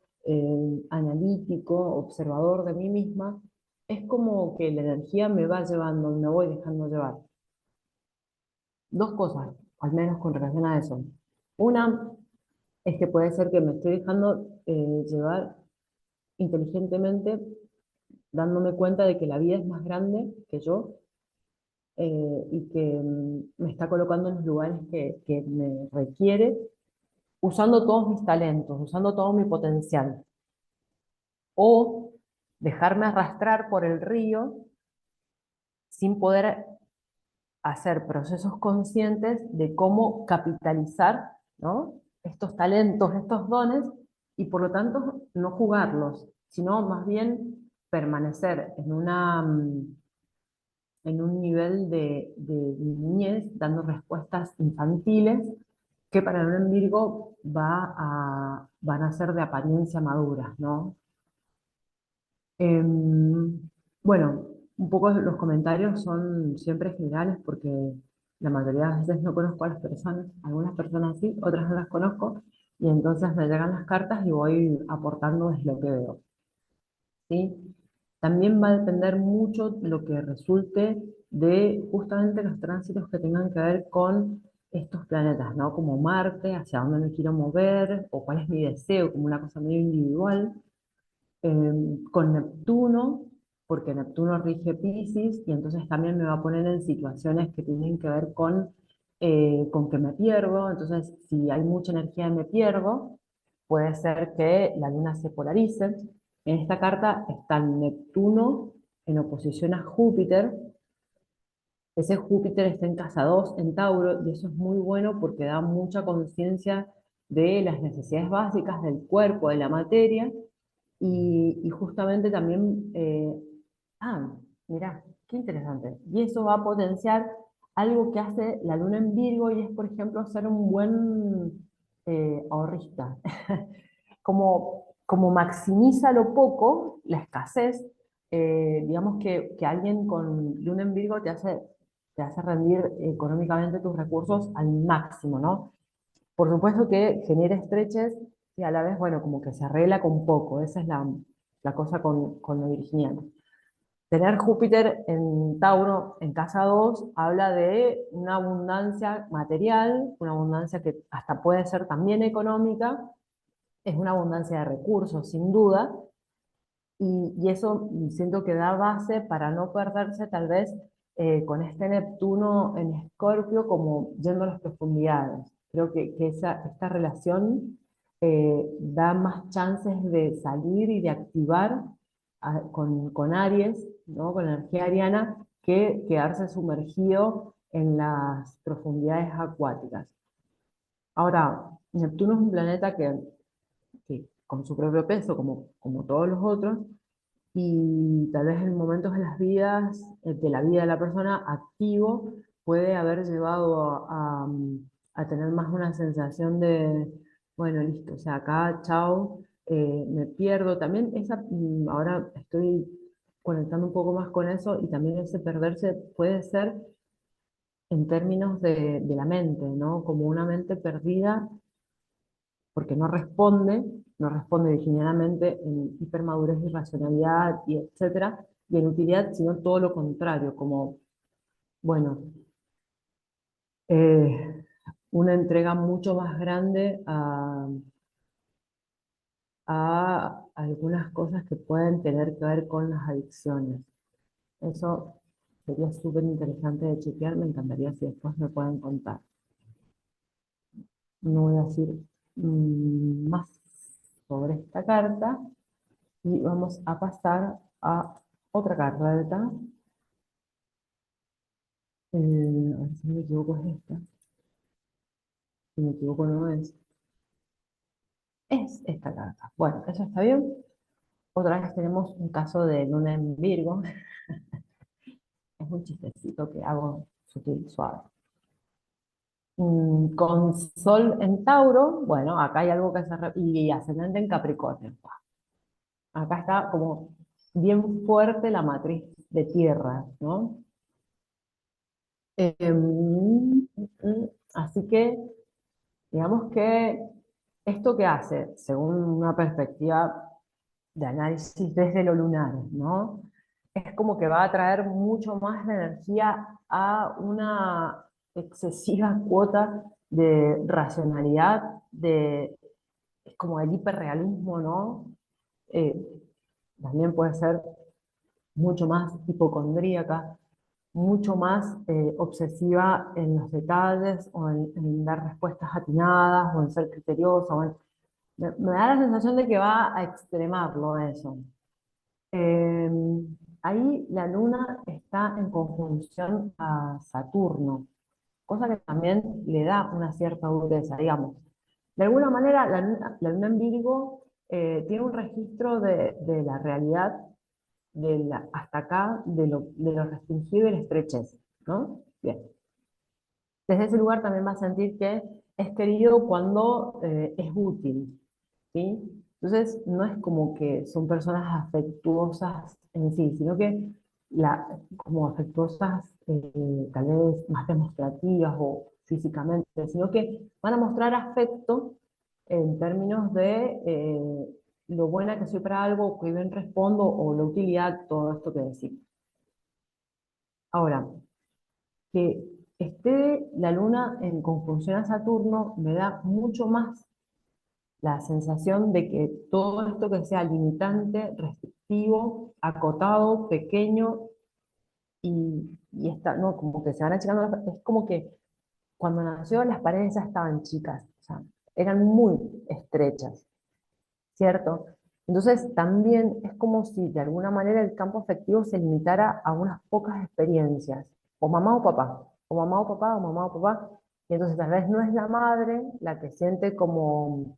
analítico, observador de mí misma, es como que la energía me va llevando, me voy dejando llevar. Dos cosas, al menos con relación a eso. Una es que puede ser que me estoy dejando llevar inteligentemente, dándome cuenta de que la vida es más grande que yo, y que me está colocando en los lugares que me requiere, usando todos mis talentos, usando todo mi potencial. O dejarme arrastrar por el río sin poder hacer procesos conscientes de cómo capitalizar, ¿no? Estos talentos, estos dones, y por lo tanto no jugarlos, sino más bien permanecer en un nivel de niñez, dando respuestas infantiles, que para un Virgo van a ser de apariencia maduras, ¿no? Bueno, un poco los comentarios son siempre generales porque la mayoría de las veces no conozco a las personas, algunas personas sí, otras no las conozco, y entonces me llegan las cartas y voy aportando desde lo que veo, ¿sí? También va a depender mucho lo que resulte de justamente los tránsitos que tengan que ver con estos planetas, ¿no? Como Marte, hacia dónde me quiero mover, o cuál es mi deseo, como una cosa medio individual, con Neptuno, porque Neptuno rige Piscis, y entonces también me va a poner en situaciones que tienen que ver con que me pierdo. Entonces, si hay mucha energía y me pierdo, puede ser que la luna se polarice. En esta carta está Neptuno en oposición a Júpiter. Ese Júpiter está en casa 2 en Tauro, y eso es muy bueno porque da mucha conciencia de las necesidades básicas del cuerpo, de la materia, y justamente también, mirá, qué interesante. Y eso va a potenciar algo que hace la luna en Virgo, y es, por ejemplo, ser un buen ahorrista. Como maximiza lo poco, la escasez, digamos que alguien con luna en Virgo te hace rendir económicamente tus recursos al máximo, ¿no? Por supuesto que genera estrechez y a la vez, bueno, como que se arregla con poco. Esa es la cosa con lo virginiano. Tener Júpiter en Tauro, en casa 2 habla de una abundancia material, una abundancia que hasta puede ser también económica, es una abundancia de recursos, sin duda, y eso siento que da base para no perderse tal vez con este Neptuno en Escorpio, como yendo a las profundidades. Creo que esta relación da más chances de salir y de activar con Aries, ¿no? Con la energía ariana, que quedarse sumergido en las profundidades acuáticas. Ahora, Neptuno es un planeta que con su propio peso, como todos los otros, y tal vez en momentos de las vidas, de la vida de la persona activo, puede haber llevado a tener más una sensación de, bueno, listo, o sea, acá, chao, me pierdo. También ahora estoy conectando un poco más con eso, y también ese perderse puede ser en términos de la mente, ¿no? Como una mente perdida porque no responde virginianamente en hipermadurez y racionalidad y etcétera, y en utilidad, sino todo lo contrario, como, bueno, una entrega mucho más grande a algunas cosas que pueden tener que ver con las adicciones. Eso sería súper interesante de chequear, me encantaría si después me pueden contar. No voy a decir más sobre esta carta y vamos a pasar a otra carta. A ver si no me equivoco es esta. Si me equivoco no es. Es esta carta. Bueno, eso está bien. Otra vez tenemos un caso de luna en Virgo. Es un chistecito que hago sutil, suave. Con Sol en Tauro, bueno, acá hay algo que y ascendente en Capricornio. Acá está como bien fuerte la matriz de tierra, ¿no? Así que, digamos que esto que hace, según una perspectiva de análisis desde lo lunar, ¿no? Es como que va a traer mucho más la energía a una excesiva cuota de racionalidad, es como el hiperrealismo, ¿no? Eh, También puede ser mucho más hipocondríaca, mucho más obsesiva en los detalles o en dar respuestas atinadas o en ser criteriosa. Me da la sensación de que va a extremarlo eso. Eh, Ahí la luna está en conjunción a Saturno, cosa que también le da una cierta dureza, digamos. De alguna manera, la luna en Virgo tiene un registro de la realidad hasta acá, de lo restringido y la estrechez, ¿no? Bien. Desde ese lugar también va a sentir que es querido cuando es útil, ¿sí? Entonces, no es como que son personas afectuosas en sí, sino que como afectuosas tal vez más demostrativas o físicamente, sino que van a mostrar afecto en términos de lo buena que soy para algo, que bien respondo, o la utilidad, todo esto que decimos. Ahora, que esté la luna en conjunción a Saturno me da mucho más la sensación de que todo esto que sea limitante, restrictivo, acotado, pequeño y está, no, como que se van achicando, es como que cuando nació las paredes ya estaban chicas, o sea, eran muy estrechas, ¿cierto? Entonces también es como si de alguna manera el campo afectivo se limitara a unas pocas experiencias, o mamá o papá, o mamá o papá, o mamá o papá, y entonces tal vez no es la madre la que siente como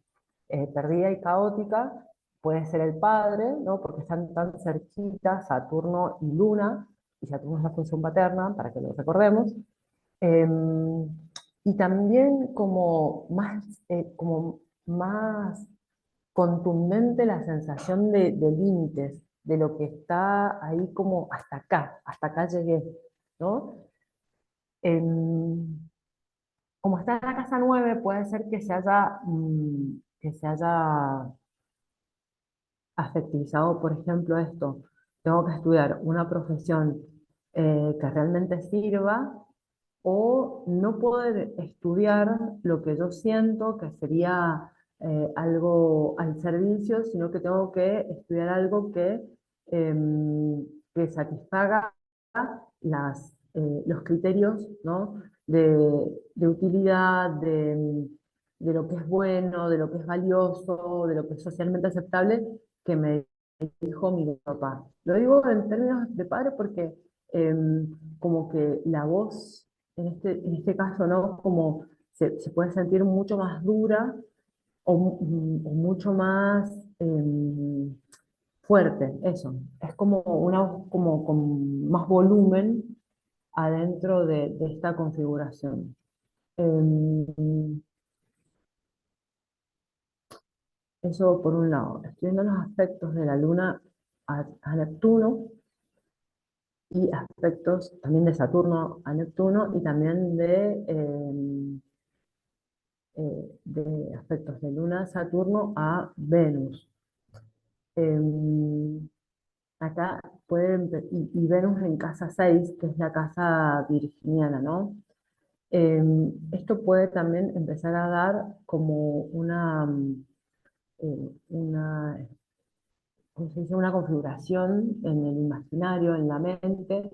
perdida y caótica, puede ser el padre, ¿no? Porque están tan cerquitas Saturno y Luna, y Saturno es la función paterna, para que lo recordemos, em, y también como más contundente la sensación de límites, de lo que está ahí como hasta acá llegué, ¿no? Em, Como está en la casa 9 puede ser que se haya afectivizado, por ejemplo, esto. Tengo que estudiar una profesión que realmente sirva o no poder estudiar lo que yo siento que sería algo al servicio, sino que tengo que estudiar algo que satisfaga los criterios, ¿no? de utilidad, de lo que es bueno, de lo que es valioso, de lo que es socialmente aceptable, que me dijo mi papá. Lo digo en términos de padre porque como que la voz en este caso, ¿no? Como se puede sentir mucho más dura o mucho más fuerte, eso. Es como una voz como con más volumen adentro de esta configuración. Em, Eso por un lado. Estoy viendo los aspectos de la Luna a Neptuno y aspectos también de Saturno a Neptuno y también de aspectos de Luna a Saturno a Venus. Em, Acá y Venus en casa 6 que es la casa virginiana, ¿no? Esto puede también empezar a dar como una, ¿cómo se dice? Una configuración en el imaginario, en la mente,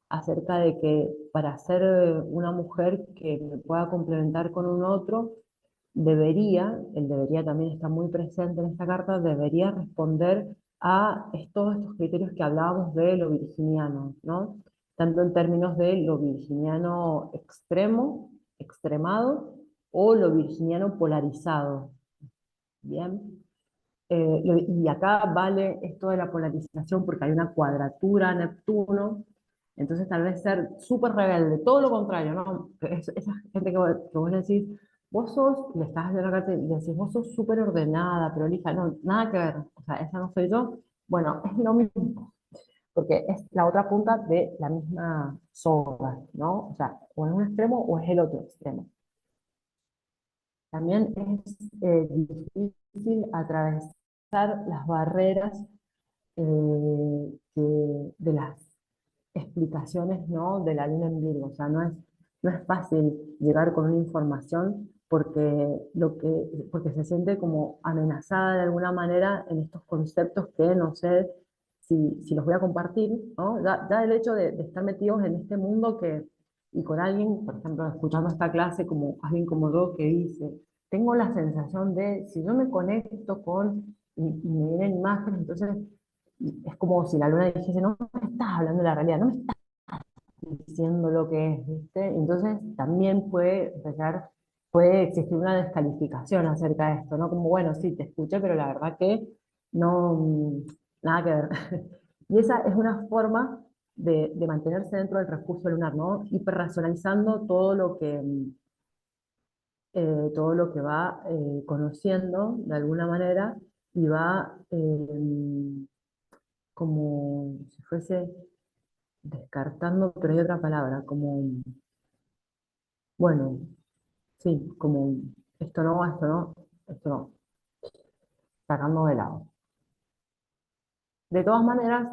acerca de que para ser una mujer que me pueda complementar con un otro, el debería también está muy presente en esta carta, debería responder a todos estos criterios que hablábamos de lo virginiano, ¿no? Tanto en términos de lo virginiano extremo, extremado, o lo virginiano polarizado, ¿bien? Y acá vale esto de la polarización porque hay una cuadratura Neptuno, entonces tal vez ser súper rebelde, todo lo contrario, ¿no? Esa gente que vos le decís, le estás haciendo la carta y le decís, vos sos súper ordenada, prolija, no, nada que ver, o sea, esa no soy yo, bueno, es lo mismo, porque es la otra punta de la misma soga, ¿no? O sea, o es un extremo o es el otro extremo. También es difícil atravesar las barreras de las explicaciones, ¿no? De la luna en Virgo. O sea, no es fácil llegar con una información porque se siente como amenazada de alguna manera en estos conceptos que no sé si los voy a compartir, ¿no? Ya el hecho de estar metidos en este mundo y con alguien, por ejemplo, escuchando esta clase como alguien como yo que dice, tengo la sensación de, si yo me conecto y me vienen imágenes, entonces es como si la luna dijese, no me estás hablando de la realidad, no me estás diciendo lo que es, ¿viste? Entonces también puede existir una descalificación acerca de esto, ¿no? Como, bueno, sí, te escuché, pero la verdad que no, nada que ver. Y esa es una forma de mantenerse dentro del refugio lunar, ¿no? Hiperracionalizando todo lo que va conociendo de alguna manera y va como si fuese descartando, pero hay otra palabra, como, bueno, sí, como esto no, esto no, esto no, sacando de lado. De todas maneras,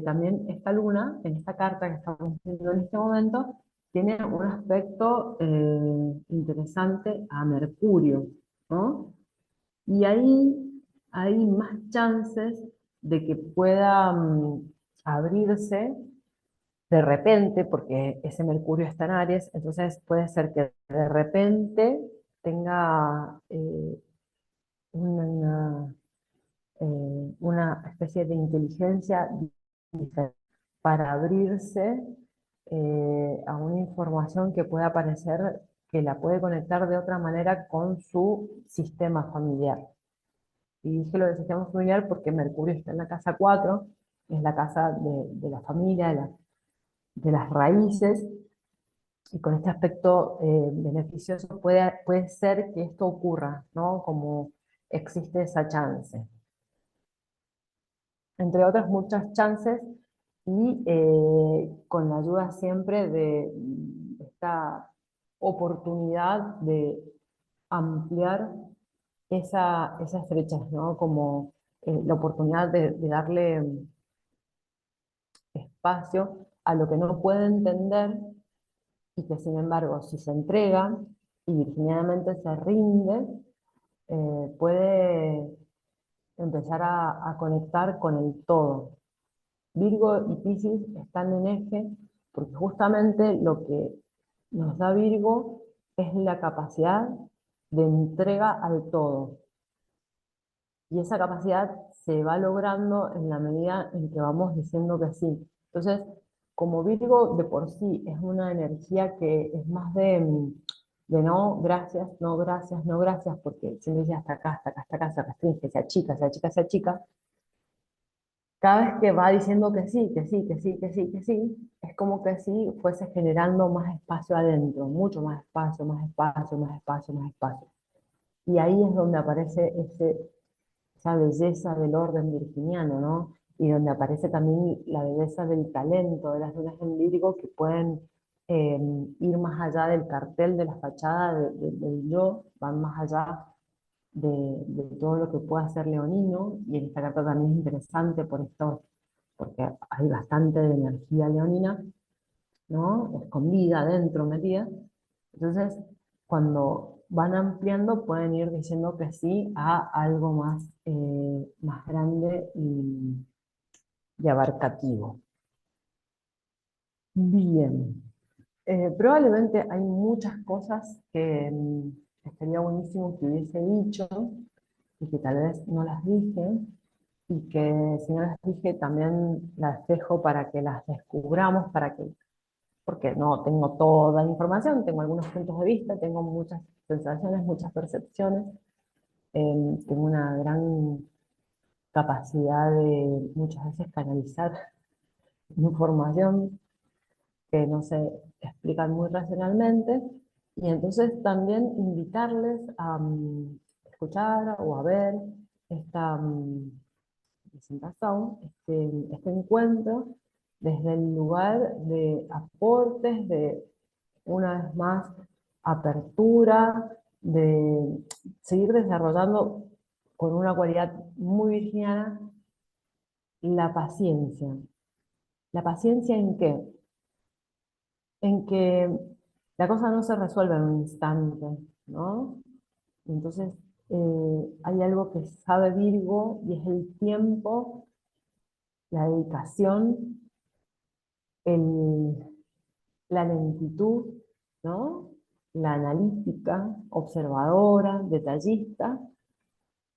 también esta luna, en esta carta que estamos viendo en este momento, tiene un aspecto interesante a Mercurio, ¿no? Y ahí hay más chances de que pueda abrirse de repente, porque ese Mercurio está en Aries, entonces puede ser que de repente tenga una, una especie de inteligencia diferente para abrirse a una información que pueda parecer que la puede conectar de otra manera con su sistema familiar. Y dije lo del sistema familiar porque Mercurio está en la casa 4, es la casa de la familia, de las raíces, y con este aspecto beneficioso puede ser que esto ocurra, ¿no? Como existe esa chance. Entre otras muchas chances, y con la ayuda siempre de esta oportunidad de ampliar esas brechas, ¿no? Como la oportunidad de darle espacio a lo que no puede entender y que sin embargo si se entrega y virginianamente se rinde, puede empezar a conectar con el todo. Virgo y Piscis están en eje porque justamente lo que nos da Virgo es la capacidad de entrega al todo. Y esa capacidad se va logrando en la medida en que vamos diciendo que sí. Entonces, como Virgo de por sí es una energía que es más de no, gracias, no, gracias, no, gracias, porque siempre dice hasta acá, hasta acá, hasta acá, se restringe, se achica, se achica, se achica. Cada vez que va diciendo que sí, que sí, que sí, que sí, que sí, es como que si fuese generando más espacio adentro, mucho más espacio, más espacio, más espacio, más espacio. Y ahí es donde aparece esa belleza del orden virginiano, ¿no? y donde aparece también la belleza del talento de las lunas en Virgo que pueden eh, ir más allá del cartel de la fachada del yo, van más allá de todo lo que pueda ser leonino, y en esta carta también es interesante por esto, porque hay bastante de energía leonina, ¿no? Escondida, dentro, metida. Entonces, cuando van ampliando, pueden ir diciendo que sí a algo más, más grande y abarcativo. Bien. Probablemente hay muchas cosas que estaría buenísimo que hubiese dicho y que tal vez no las dije, y que si no las dije también las dejo para que las descubramos, porque no tengo toda la información, tengo algunos puntos de vista, tengo muchas sensaciones, muchas percepciones, tengo una gran capacidad de muchas veces canalizar información que no se explican muy racionalmente, y entonces también invitarles a escuchar o a ver esta presentación, este encuentro, desde el lugar de aportes, de una vez más apertura, de seguir desarrollando con una cualidad muy virginiana la paciencia. ¿La paciencia en qué? En que la cosa no se resuelve en un instante, ¿no? Entonces, hay algo que sabe Virgo y es el tiempo, la dedicación, el, la lentitud, ¿no? La analítica, observadora, detallista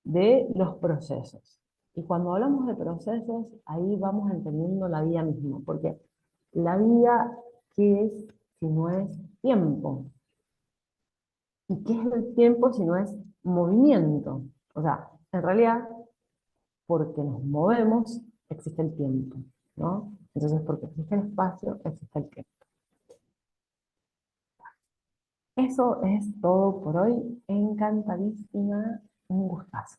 de los procesos. Y cuando hablamos de procesos, ahí vamos entendiendo la vida misma, porque la vida, ¿qué es si no es tiempo? ¿Y qué es el tiempo si no es movimiento? O sea, en realidad, porque nos movemos, existe el tiempo, ¿no? Entonces, porque existe el espacio, existe el tiempo. Eso es todo por hoy. Encantadísima, un gustazo.